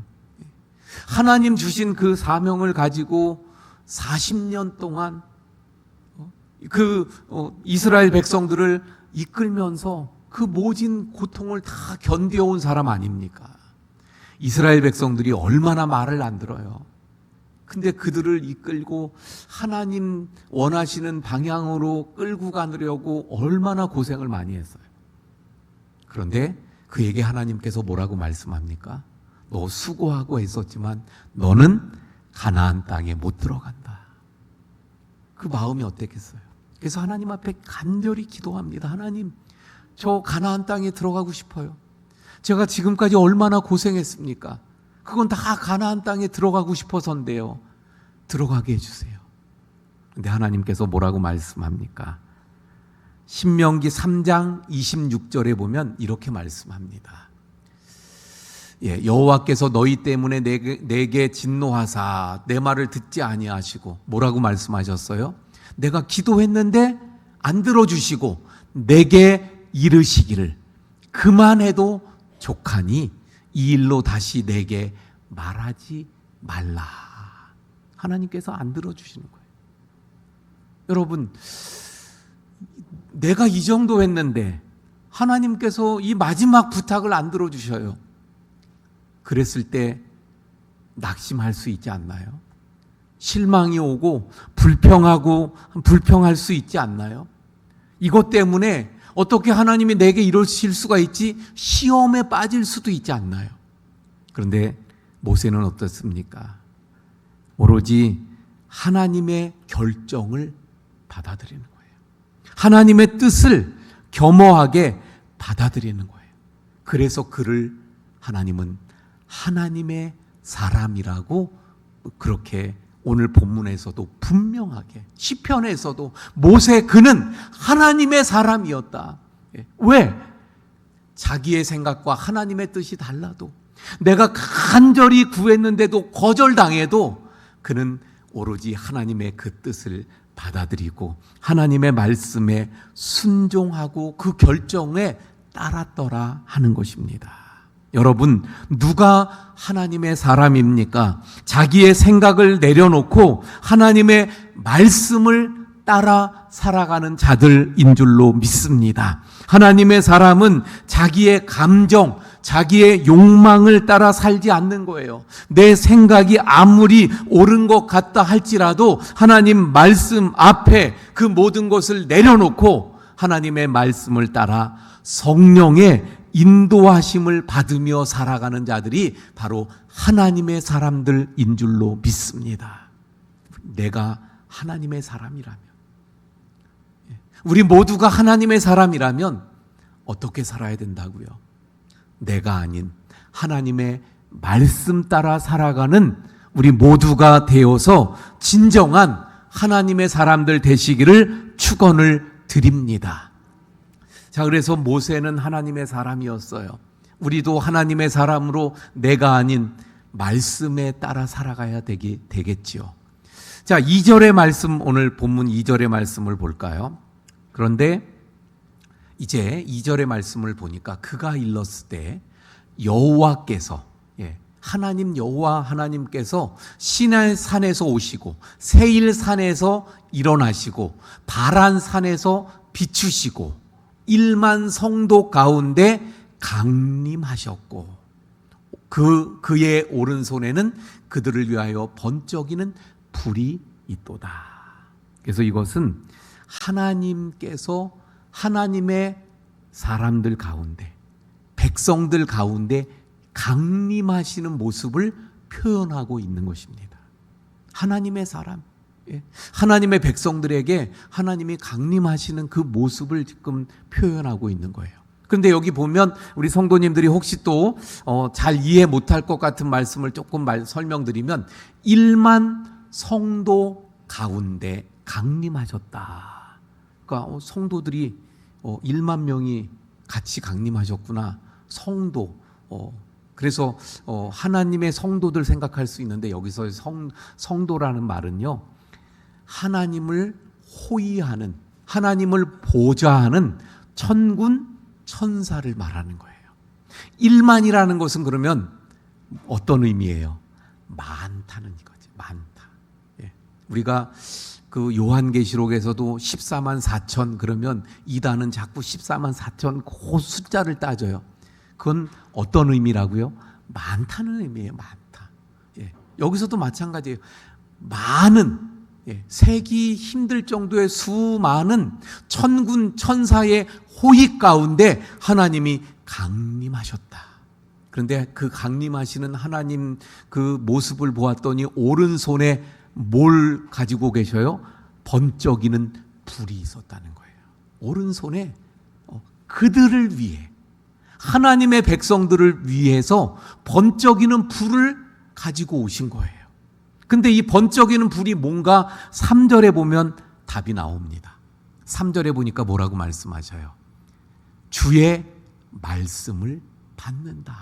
하나님 주신 그 사명을 가지고 40년 동안 이스라엘 백성들을 이끌면서 그 모진 고통을 다 견뎌온 사람 아닙니까? 이스라엘 백성들이 얼마나 말을 안 들어요. 근데 그들을 이끌고 하나님 원하시는 방향으로 끌고 가려고 얼마나 고생을 많이 했어요. 그런데 그에게 하나님께서 뭐라고 말씀합니까? 너 수고하고 했었지만 너는 가나안 땅에 못 들어간다. 그 마음이 어땠겠어요? 그래서 하나님 앞에 간절히 기도합니다. 하나님, 저 가나안 땅에 들어가고 싶어요. 제가 지금까지 얼마나 고생했습니까? 그건 다 가나안 땅에 들어가고 싶어서인데요. 들어가게 해주세요. 근데 하나님께서 뭐라고 말씀합니까? 신명기 3장 26절에 보면 이렇게 말씀합니다. 여호와께서 너희 때문에 내게 진노하사 내 말을 듣지 아니하시고 뭐라고 말씀하셨어요? 내가 기도했는데 안 들어주시고 내게 이르시기를 그만해도 족하니 이 일로 다시 내게 말하지 말라. 하나님께서 안 들어주시는 거예요. 여러분, 내가 이 정도 했는데 하나님께서 이 마지막 부탁을 안 들어주셔요. 그랬을 때 낙심할 수 있지 않나요? 실망이 오고 불평할 수 있지 않나요? 이것 때문에 어떻게 하나님이 내게 이러실 수가 있지? 시험에 빠질 수도 있지 않나요? 그런데 모세는 어떻습니까? 오로지 하나님의 결정을 받아들이는 거예요. 하나님의 뜻을 겸허하게 받아들이는 거예요. 그래서 그를 하나님은 하나님의 사람이라고 그렇게 오늘 본문에서도 분명하게, 시편에서도 모세 그는 하나님의 사람이었다. 왜? 자기의 생각과 하나님의 뜻이 달라도, 내가 간절히 구했는데도 거절당해도 그는 오로지 하나님의 그 뜻을 받아들이고 하나님의 말씀에 순종하고 그 결정에 따랐더라 하는 것입니다. 여러분, 누가 하나님의 사람입니까? 자기의 생각을 내려놓고 하나님의 말씀을 따라 살아가는 자들인 줄로 믿습니다. 하나님의 사람은 자기의 감정, 자기의 욕망을 따라 살지 않는 거예요. 내 생각이 아무리 옳은 것 같다 할지라도 하나님 말씀 앞에 그 모든 것을 내려놓고 하나님의 말씀을 따라 성령의 인도하심을 받으며 살아가는 자들이 바로 하나님의 사람들인 줄로 믿습니다. 내가 하나님의 사람이라면, 우리 모두가 하나님의 사람이라면 어떻게 살아야 된다고요? 내가 아닌 하나님의 말씀 따라 살아가는 우리 모두가 되어서 진정한 하나님의 사람들 되시기를 축원을 드립니다. 자, 그래서 모세는 하나님의 사람이었어요. 우리도 하나님의 사람으로 내가 아닌 말씀에 따라 살아가야 되겠지요. 자, 2절의 말씀, 오늘 본문 2절의 말씀을 볼까요? 그런데 이제 2절의 말씀을 보니까 그가 일렀을 때 여호와께서, 하나님 여호와 하나님께서 시내 산에서 오시고 세일 산에서 일어나시고 바란 산에서 비추시고 1만 성도 가운데 강림하셨고 그의 오른손에는 그들을 위하여 번쩍이는 불이 있도다. 그래서 이것은 하나님께서 하나님의 사람들 가운데, 백성들 가운데 강림하시는 모습을 표현하고 있는 것입니다. 하나님의 사람, 하나님의 백성들에게 하나님이 강림하시는 그 모습을 지금 표현하고 있는 거예요. 그런데 여기 보면 우리 성도님들이 혹시 또 잘 이해 못할 것 같은 말씀을 조금 설명드리면 1만 성도 가운데 강림하셨다. 그러니까 성도들이 1만 명이 같이 강림하셨구나. 성도. 그래서 하나님의 성도들 생각할 수 있는데 여기서 성도라는 말은요, 하나님을 호위하는, 하나님을 보좌하는 천군 천사를 말하는 거예요. 1만이라는 것은 그러면 어떤 의미예요? 많다는 이거지. 많다. 우리가 그 요한계시록에서도 14만 4천 그러면 이단은 자꾸 14만 4천 그 숫자를 따져요. 그건 어떤 의미라고요? 많다는 의미예요. 많다. 여기서도 마찬가지예요. 많은, 세기 힘들 정도의 수많은 천군 천사의 호의 가운데 하나님이 강림하셨다. 그런데 그 강림하시는 하나님 그 모습을 보았더니 오른손에 뭘 가지고 계셔요? 번쩍이는 불이 있었다는 거예요. 오른손에 그들을 위해, 하나님의 백성들을 위해서 번쩍이는 불을 가지고 오신 거예요. 근데 이 번쩍이는 불이 뭔가 3절에 보면 답이 나옵니다. 3절에 보니까 뭐라고 말씀하셔요? 주의 말씀을 받는다.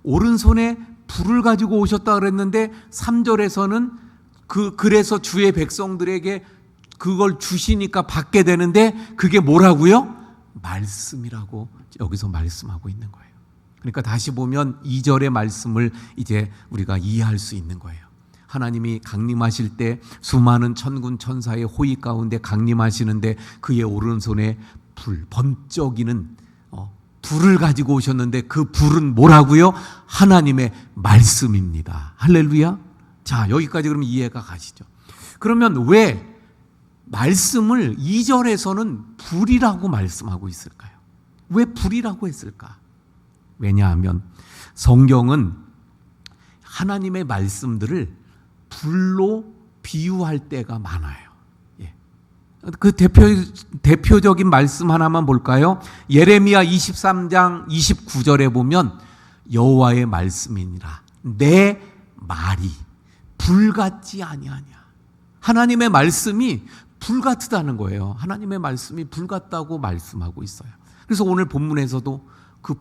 오른손에 불을 가지고 오셨다 그랬는데 3절에서는 그래서 주의 백성들에게 그걸 주시니까 받게 되는데 그게 뭐라고요? 말씀이라고 여기서 말씀하고 있는 거예요. 그러니까 다시 보면 2절의 말씀을 이제 우리가 이해할 수 있는 거예요. 하나님이 강림하실 때 수많은 천군 천사의 호의 가운데 강림하시는데 그의 오른손에 불, 번쩍이는 불을 가지고 오셨는데 그 불은 뭐라고요? 하나님의 말씀입니다. 할렐루야. 자, 여기까지 그러면 이해가 가시죠. 그러면 왜 말씀을 2절에서는 불이라고 말씀하고 있을까요? 왜 불이라고 했을까? 왜냐하면 성경은 하나님의 말씀들을 불로 비유할 때가 많아요. 그 대표적인 말씀 하나만 볼까요? 예레미야 23장 29절에 보면 여호와의 말씀이니라 내 말이 불같지 아니하냐. 하나님의 말씀이 불같다는 거예요. 하나님의 말씀이 불같다고 말씀하고 있어요. 그래서 오늘 본문에서도 그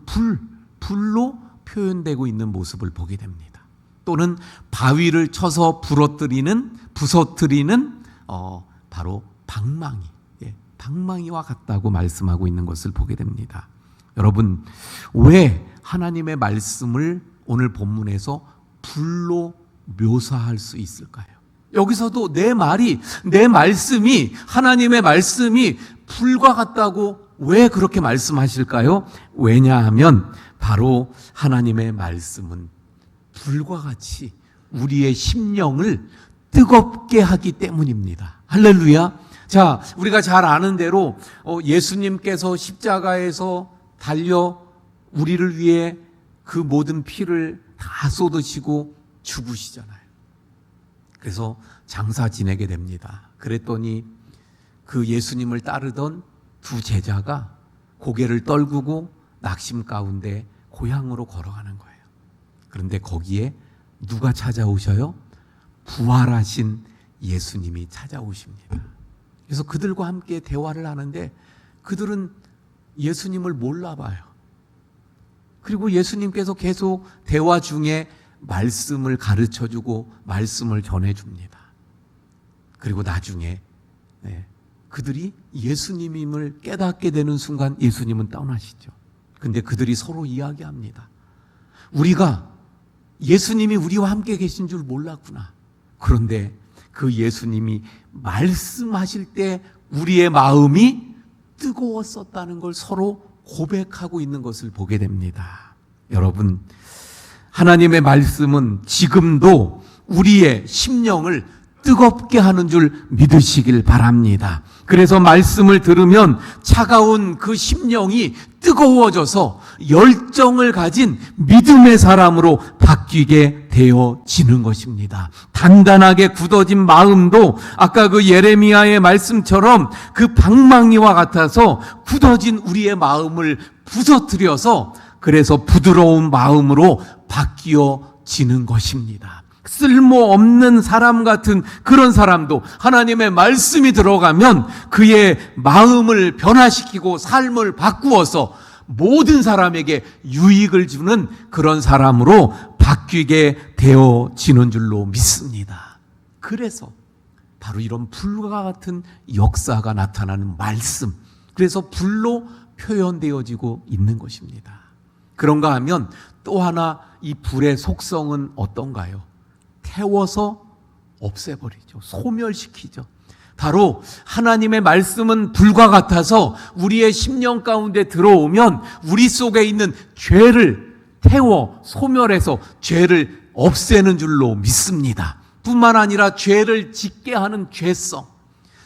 불로 표현되고 있는 모습을 보게 됩니다. 또는 바위를 쳐서 부서뜨리는 바로 방망이, 방망이와 같다고 말씀하고 있는 것을 보게 됩니다. 여러분, 왜 하나님의 말씀을 오늘 본문에서 불로 묘사할 수 있을까요? 여기서도 내 말씀이, 하나님의 말씀이 불과 같다고 왜 그렇게 말씀하실까요? 왜냐하면 바로 하나님의 말씀은 불과 같이 우리의 심령을 뜨겁게 하기 때문입니다. 할렐루야. 자, 우리가 잘 아는 대로 예수님께서 십자가에서 달려 우리를 위해 그 모든 피를 다 쏟으시고 죽으시잖아요. 그래서 장사 지내게 됩니다. 그랬더니 그 예수님을 따르던 두 제자가 고개를 떨구고 낙심 가운데 고향으로 걸어가는 거예요. 그런데 거기에 누가 찾아오셔요? 부활하신 예수님이 찾아오십니다. 그래서 그들과 함께 대화를 하는데 그들은 예수님을 몰라봐요. 그리고 예수님께서 계속 대화 중에 말씀을 가르쳐주고 말씀을 전해줍니다. 그리고 나중에 그들이 예수님임을 깨닫게 되는 순간 예수님은 떠나시죠. 근데 그들이 서로 이야기합니다. 우리가 예수님이 우리와 함께 계신 줄 몰랐구나. 그런데 그 예수님이 말씀하실 때 우리의 마음이 뜨거웠었다는 걸 서로 고백하고 있는 것을 보게 됩니다. 여러분, 하나님의 말씀은 지금도 우리의 심령을 뜨겁게 하는 줄 믿으시길 바랍니다. 그래서 말씀을 들으면 차가운 그 심령이 뜨거워져서 열정을 가진 믿음의 사람으로 바뀌게 되어지는 것입니다. 단단하게 굳어진 마음도 아까 그 예레미야의 말씀처럼 그 방망이와 같아서 굳어진 우리의 마음을 부서뜨려서 그래서 부드러운 마음으로 바뀌어지는 것입니다. 쓸모없는 사람 같은 그런 사람도 하나님의 말씀이 들어가면 그의 마음을 변화시키고 삶을 바꾸어서 모든 사람에게 유익을 주는 그런 사람으로 바뀌게 되어지는 줄로 믿습니다. 그래서 바로 이런 불과 같은 역사가 나타나는 말씀, 그래서 불로 표현되어지고 있는 것입니다. 그런가 하면 또 하나 이 불의 속성은 어떤가요? 태워서 없애버리죠. 소멸시키죠. 바로 하나님의 말씀은 불과 같아서 우리의 심령 가운데 들어오면 우리 속에 있는 죄를 태워 소멸해서 죄를 없애는 줄로 믿습니다. 뿐만 아니라 죄를 짓게 하는 죄성,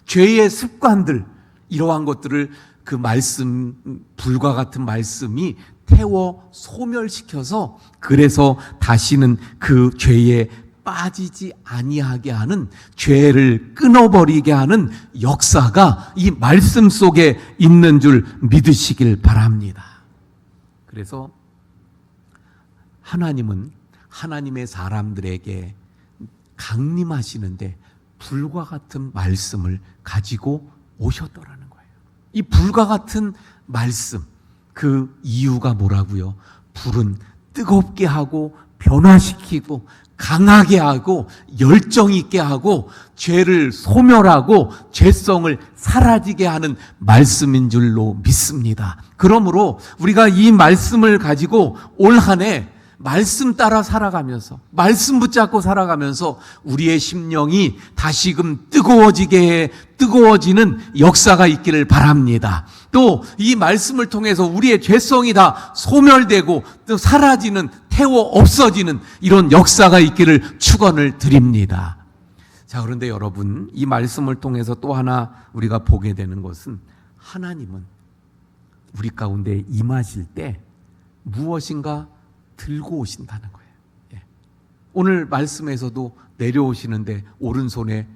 죄의 습관들, 이러한 것들을 그 말씀, 불과 같은 말씀이 태워 소멸시켜서 그래서 다시는 그 죄에 빠지지 아니하게 하는, 죄를 끊어버리게 하는 역사가 이 말씀 속에 있는 줄 믿으시길 바랍니다. 그래서 하나님은 하나님의 사람들에게 강림하시는데 불과 같은 말씀을 가지고 오셨더라는 거예요. 이 불과 같은 말씀, 그 이유가 뭐라고요? 불은 뜨겁게 하고 변화시키고 강하게 하고 열정 있게 하고 죄를 소멸하고 죄성을 사라지게 하는 말씀인 줄로 믿습니다. 그러므로 우리가 이 말씀을 가지고 올 한 해 말씀 따라 살아가면서, 말씀 붙잡고 살아가면서 우리의 심령이 다시금 뜨거워지는 역사가 있기를 바랍니다. 또 이 말씀을 통해서 우리의 죄성이 다 소멸되고 또 사라지는, 태워 없어지는 이런 역사가 있기를 축원을 드립니다. 자, 그런데 여러분, 이 말씀을 통해서 또 하나 우리가 보게 되는 것은 하나님은 우리 가운데 임하실 때 무엇인가 들고 오신다는 거예요. 예. 오늘 말씀에서도 내려오시는데 오른손에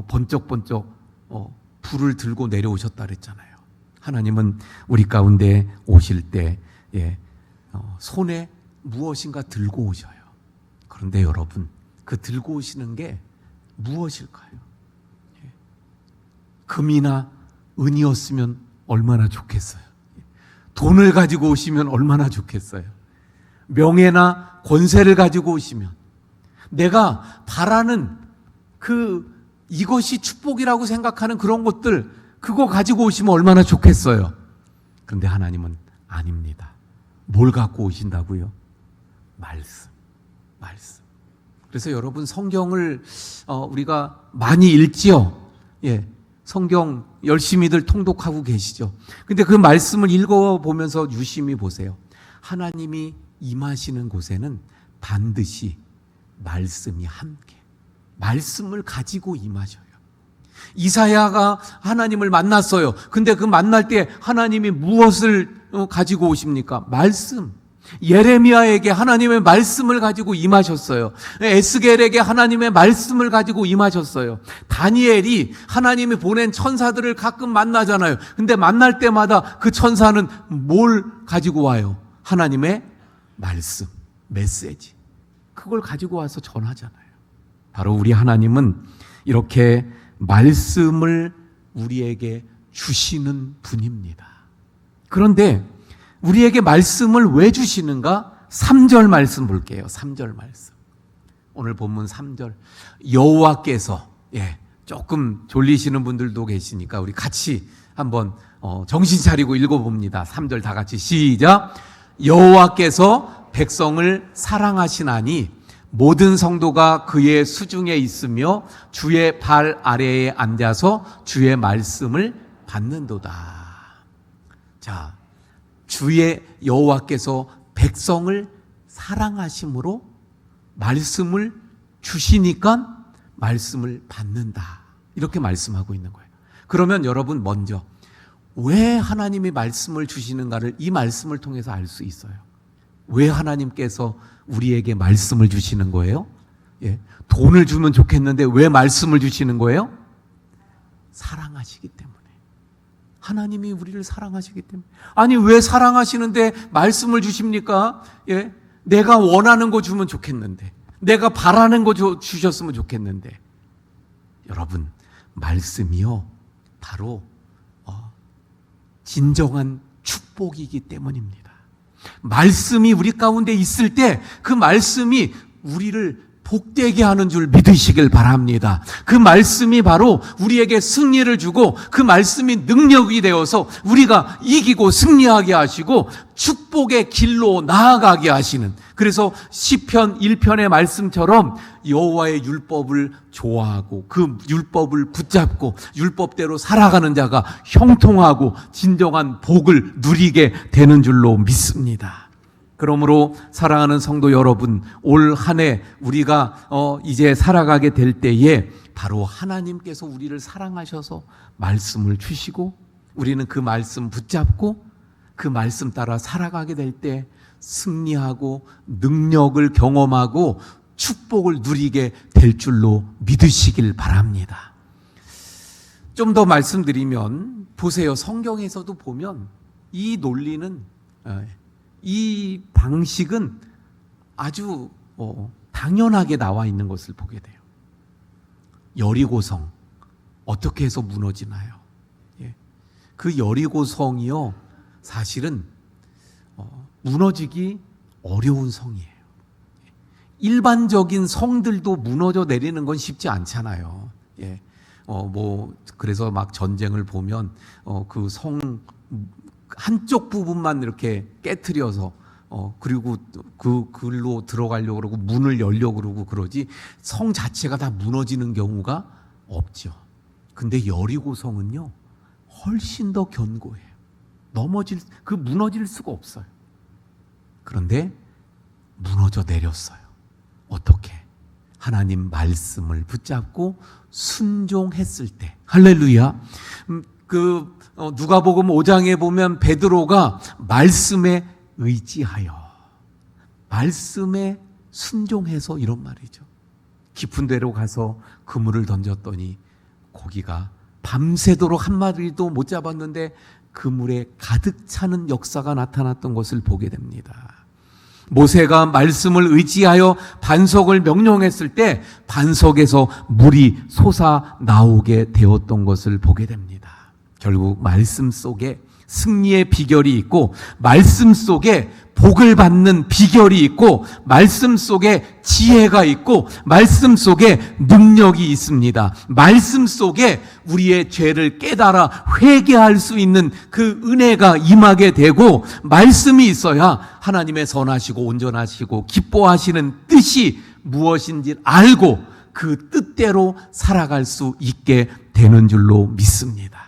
번쩍번쩍 불을 들고 내려오셨다 그랬잖아요. 하나님은 우리 가운데 오실 때 손에 무엇인가 들고 오셔요. 그런데 여러분, 그 들고 오시는 게 무엇일까요? 예. 금이나 은이었으면 얼마나 좋겠어요. 돈을 가지고 오시면 얼마나 좋겠어요. 명예나 권세를 가지고 오시면, 내가 바라는 이것이 축복이라고 생각하는 그런 것들, 그거 가지고 오시면 얼마나 좋겠어요. 그런데 하나님은 아닙니다. 뭘 갖고 오신다고요? 말씀. 그래서 여러분, 성경을 우리가 많이 읽지요. 예, 성경 열심히들 통독하고 계시죠. 근데 그 말씀을 읽어보면서 유심히 보세요. 하나님이 임하시는 곳에는 반드시 말씀이 함께, 말씀을 가지고 임하셔요. 이사야가 하나님을 만났어요. 근데 그 만날 때 하나님이 무엇을 가지고 오십니까? 말씀. 예레미야에게 하나님의 말씀을 가지고 임하셨어요. 에스겔에게 하나님의 말씀을 가지고 임하셨어요. 다니엘이 하나님이 보낸 천사들을 가끔 만나잖아요. 근데 만날 때마다 그 천사는 뭘 가지고 와요? 하나님의 말씀, 메시지. 그걸 가지고 와서 전하잖아요. 바로 우리 하나님은 이렇게 말씀을 우리에게 주시는 분입니다. 그런데 우리에게 말씀을 왜 주시는가? 3절 말씀 볼게요. 3절 말씀. 오늘 본문 3절. 여호와께서, 조금 졸리시는 분들도 계시니까 우리 같이 한번 정신 차리고 읽어봅니다. 3절 다 같이 시작. 여호와께서 백성을 사랑하시나니 모든 성도가 그의 수중에 있으며 주의 발 아래에 앉아서 주의 말씀을 받는도다. 자, 주의 여호와께서 백성을 사랑하심으로 말씀을 주시니까 말씀을 받는다. 이렇게 말씀하고 있는 거예요. 그러면 여러분 먼저 왜 하나님이 말씀을 주시는가를 이 말씀을 통해서 알 수 있어요. 왜 하나님께서 우리에게 말씀을 주시는 거예요? 예. 돈을 주면 좋겠는데 왜 말씀을 주시는 거예요? 사랑하시기 때문에. 하나님이 우리를 사랑하시기 때문에. 아니 왜 사랑하시는데 말씀을 주십니까? 예. 내가 원하는 거 주면 좋겠는데, 내가 바라는 거 주셨으면 좋겠는데. 여러분, 말씀이요 바로 진정한 축복이기 때문입니다. 말씀이 우리 가운데 있을 때 그 말씀이 우리를 복되게 하는 줄 믿으시길 바랍니다. 그 말씀이 바로 우리에게 승리를 주고 그 말씀이 능력이 되어서 우리가 이기고 승리하게 하시고 축복의 길로 나아가게 하시는, 그래서 시편 1편의 말씀처럼 여호와의 율법을 좋아하고 그 율법을 붙잡고 율법대로 살아가는 자가 형통하고 진정한 복을 누리게 되는 줄로 믿습니다. 그러므로 사랑하는 성도 여러분, 올 한 해 우리가 이제 살아가게 될 때에 바로 하나님께서 우리를 사랑하셔서 말씀을 주시고 우리는 그 말씀 붙잡고 그 말씀 따라 살아가게 될 때 승리하고 능력을 경험하고 축복을 누리게 될 줄로 믿으시길 바랍니다. 좀 더 말씀드리면 보세요. 성경에서도 보면 이 논리는, 이 방식은 아주 당연하게 나와 있는 것을 보게 돼요. 여리고성 어떻게 해서 무너지나요? 그 여리고성이요 사실은 무너지기 어려운 성이에요. 일반적인 성들도 무너져 내리는 건 쉽지 않잖아요. 그래서 막 전쟁을 보면 그 성 한쪽 부분만 이렇게 깨트려서 그리고 그 글로 들어가려고 그러고 문을 열려고 그러고 그러지 성 자체가 다 무너지는 경우가 없죠. 근데 여리고성은요 훨씬 더 견고해요. 무너질 수가 없어요. 그런데 무너져 내렸어요. 어떻게? 하나님 말씀을 붙잡고 순종했을 때. 할렐루야. 누가복음 5장에 보면 베드로가 말씀에 의지하여, 말씀에 순종해서 이런 말이죠. 깊은 데로 가서 그물을 던졌더니 고기가 밤새도록 한 마리도 못 잡았는데 그물에 가득 차는 역사가 나타났던 것을 보게 됩니다. 모세가 말씀을 의지하여 반석을 명령했을 때 반석에서 물이 솟아 나오게 되었던 것을 보게 됩니다. 결국 말씀 속에 승리의 비결이 있고 말씀 속에 복을 받는 비결이 있고 말씀 속에 지혜가 있고 말씀 속에 능력이 있습니다. 말씀 속에 우리의 죄를 깨달아 회개할 수 있는 그 은혜가 임하게 되고 말씀이 있어야 하나님의 선하시고 온전하시고 기뻐하시는 뜻이 무엇인지 알고 그 뜻대로 살아갈 수 있게 되는 줄로 믿습니다.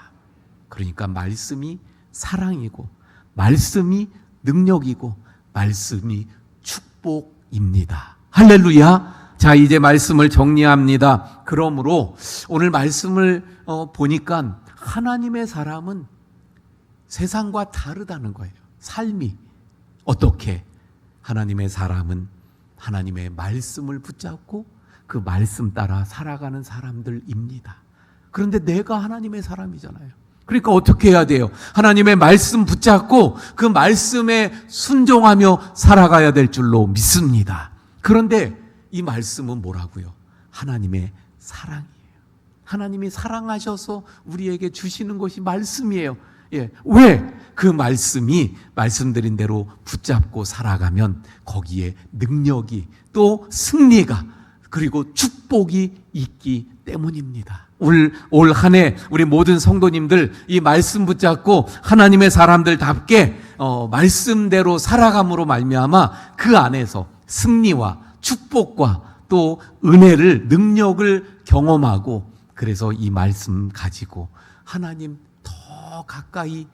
그러니까 말씀이 사랑이고 말씀이 능력이고 말씀이 축복입니다. 할렐루야. 자, 이제 말씀을 정리합니다. 그러므로 오늘 말씀을 보니까 하나님의 사람은 세상과 다르다는 거예요. 삶이 어떻게? 하나님의 사람은 하나님의 말씀을 붙잡고 그 말씀 따라 살아가는 사람들입니다. 그런데 내가 하나님의 사람이잖아요. 그러니까 어떻게 해야 돼요? 하나님의 말씀 붙잡고 그 말씀에 순종하며 살아가야 될 줄로 믿습니다. 그런데 이 말씀은 뭐라고요? 하나님의 사랑이에요. 하나님이 사랑하셔서 우리에게 주시는 것이 말씀이에요. 왜? 그 말씀이 말씀드린 대로 붙잡고 살아가면 거기에 능력이 또 승리가 그리고 축복이 있기 때문입니다. 올 한 해 우리 모든 성도님들 이 말씀 붙잡고 하나님의 사람들답게 말씀대로 살아감으로 말미암아 그 안에서 승리와 축복과 또 은혜를 능력을 경험하고 그래서 이 말씀 가지고 하나님 더 가까이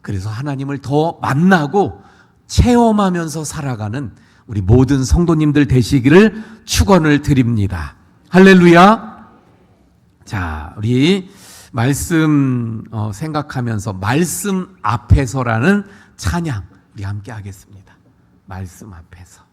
그래서 하나님을 더 만나고 체험하면서 살아가는 우리 모든 성도님들 되시기를 축원을 드립니다. 할렐루야. 자, 우리 말씀 생각하면서 말씀 앞에서라는 찬양 우리 함께 하겠습니다. 말씀 앞에서.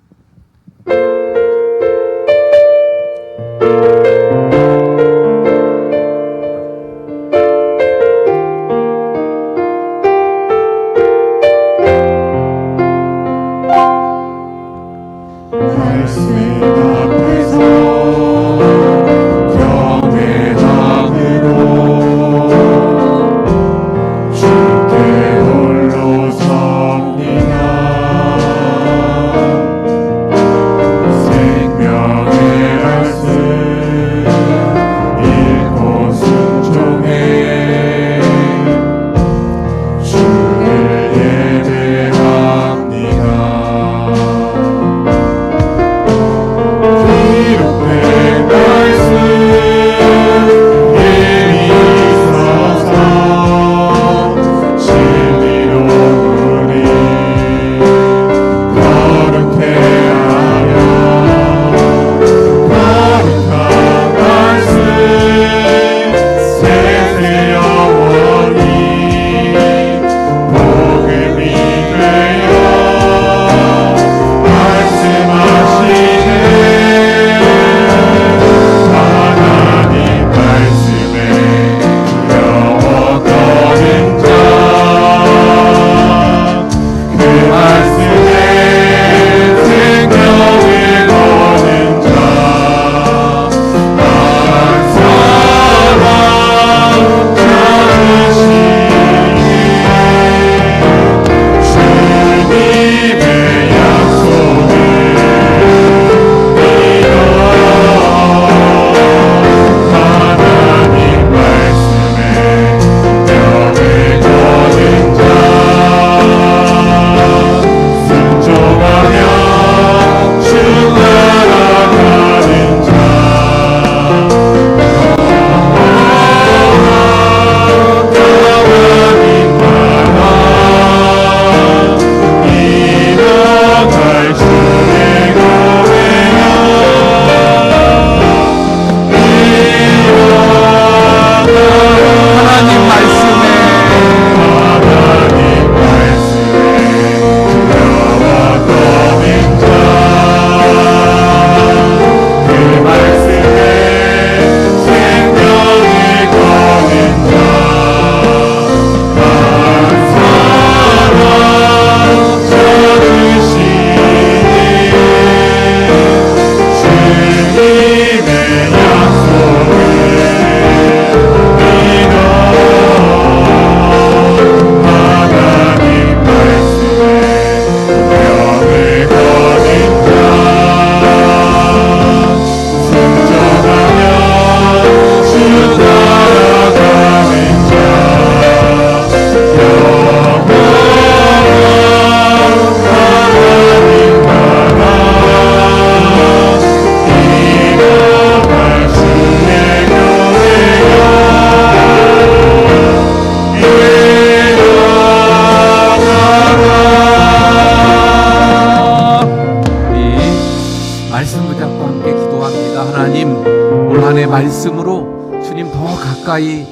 말씀으로 주님 더 가까이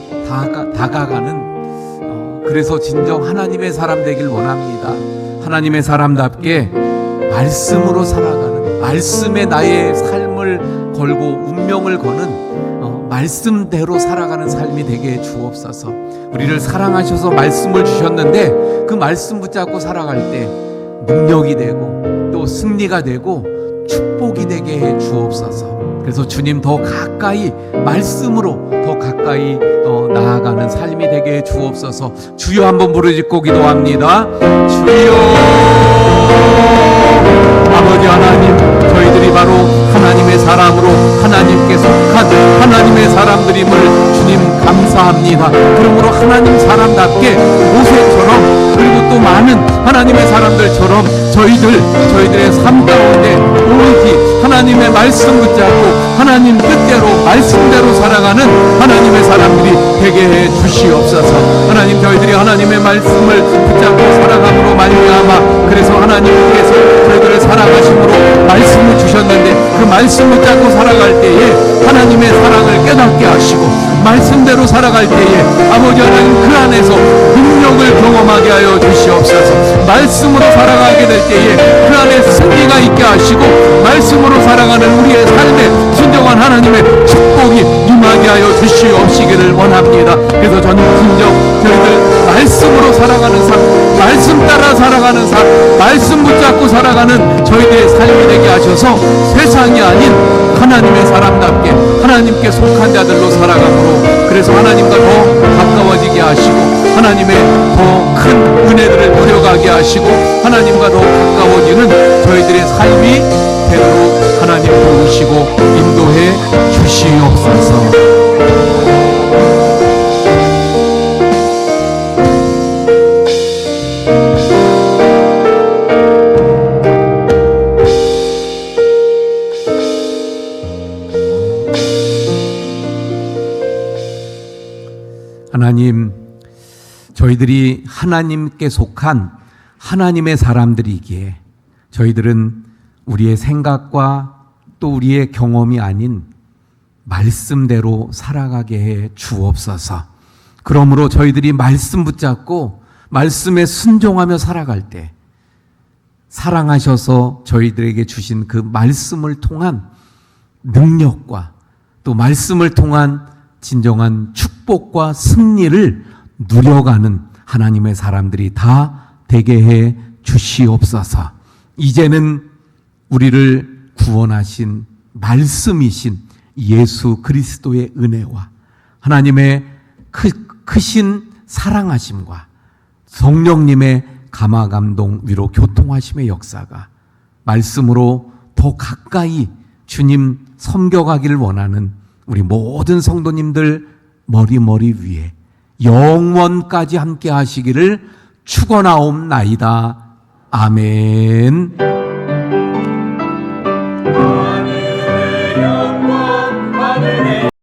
다가가는 그래서 진정 하나님의 사람 되길 원합니다. 하나님의 사람답게 말씀으로 살아가는, 말씀에 나의 삶을 걸고 운명을 거는 말씀대로 살아가는 삶이 되게 주옵소서. 우리를 사랑하셔서 말씀을 주셨는데 그 말씀 붙잡고 살아갈 때 능력이 되고 또 승리가 되고 축복이 되게 해 주옵소서. 그래서 주님 더 가까이 말씀으로 더 가까이 나아가는 삶이 되게 해 주옵소서. 주여 한번 부르짖고 기도합니다. 주여, 아버지 하나님, 저희들이 바로 하나님의 사람으로 하나님께 속한 하나님의 사람들임을 주님 감사합니다. 그러므로 하나님 사람답게 모세처럼 그리고 또 많은 하나님의 사람들처럼 저희들의 삶 가운데 오롯이 하나님의 말씀 붙잡고 하나님 뜻대로 말씀대로 살아가는 하나님의 사람들이 되게 해 주시옵소서. 하나님, 저희들이 하나님의 말씀을 붙잡고 살아감으로 말미암아 그래서 하나님께서 저희들을 살아가심으로 말씀을 주셨는데 그 말씀 붙잡고 살아갈 때에 하나님의 사랑을 깨닫게 하시고 말씀대로 살아갈 때에 아버지 하나님 그 안에서 능력을 경험하게 하여 주시옵소서. 말씀으로 살아가게 될 때에 그 안에 승리가 있게 하시고 말씀으로 살아가는 우리의 삶에 순종한 하나님의 축복이 임하게 하여 주시옵시기를 원합니다. 그래서 저는 진정 저희들 말씀으로 살아가는 삶, 말씀 따라 살아가는 삶, 말씀 붙잡고 살아가는 저희들의 삶이 되게 하셔서 세상이 아닌 하나님의 사람답게 하나님께 속한 자들로 살아가므로 그래서 하나님과 더 가까워지게 하시고 하나님의 더 큰 은혜들을 누려가게 하시고 하나님과 더 가까워지는 저희들의 삶이 되도록 하나님 도우시고 인도해 주시옵소서. 하나님, 저희들이 하나님께 속한 하나님의 사람들이기에 저희들은 우리의 생각과 또 우리의 경험이 아닌 말씀대로 살아가게 해 주옵소서. 그러므로 저희들이 말씀 붙잡고 말씀에 순종하며 살아갈 때 사랑하셔서 저희들에게 주신 그 말씀을 통한 능력과 또 말씀을 통한 진정한 축복과 승리를 누려가는 하나님의 사람들이 다 되게 해 주시옵소서. 이제는 우리를 구원하신 말씀이신 예수 그리스도의 은혜와 하나님의 크신 사랑하심과 성령님의 감화감동 위로 교통하심의 역사가 말씀으로 더 가까이 주님 섬겨가기를 원하는 우리 모든 성도님들 머리 위에 영원까지 함께 하시기를 축원하옵나이다. 아멘.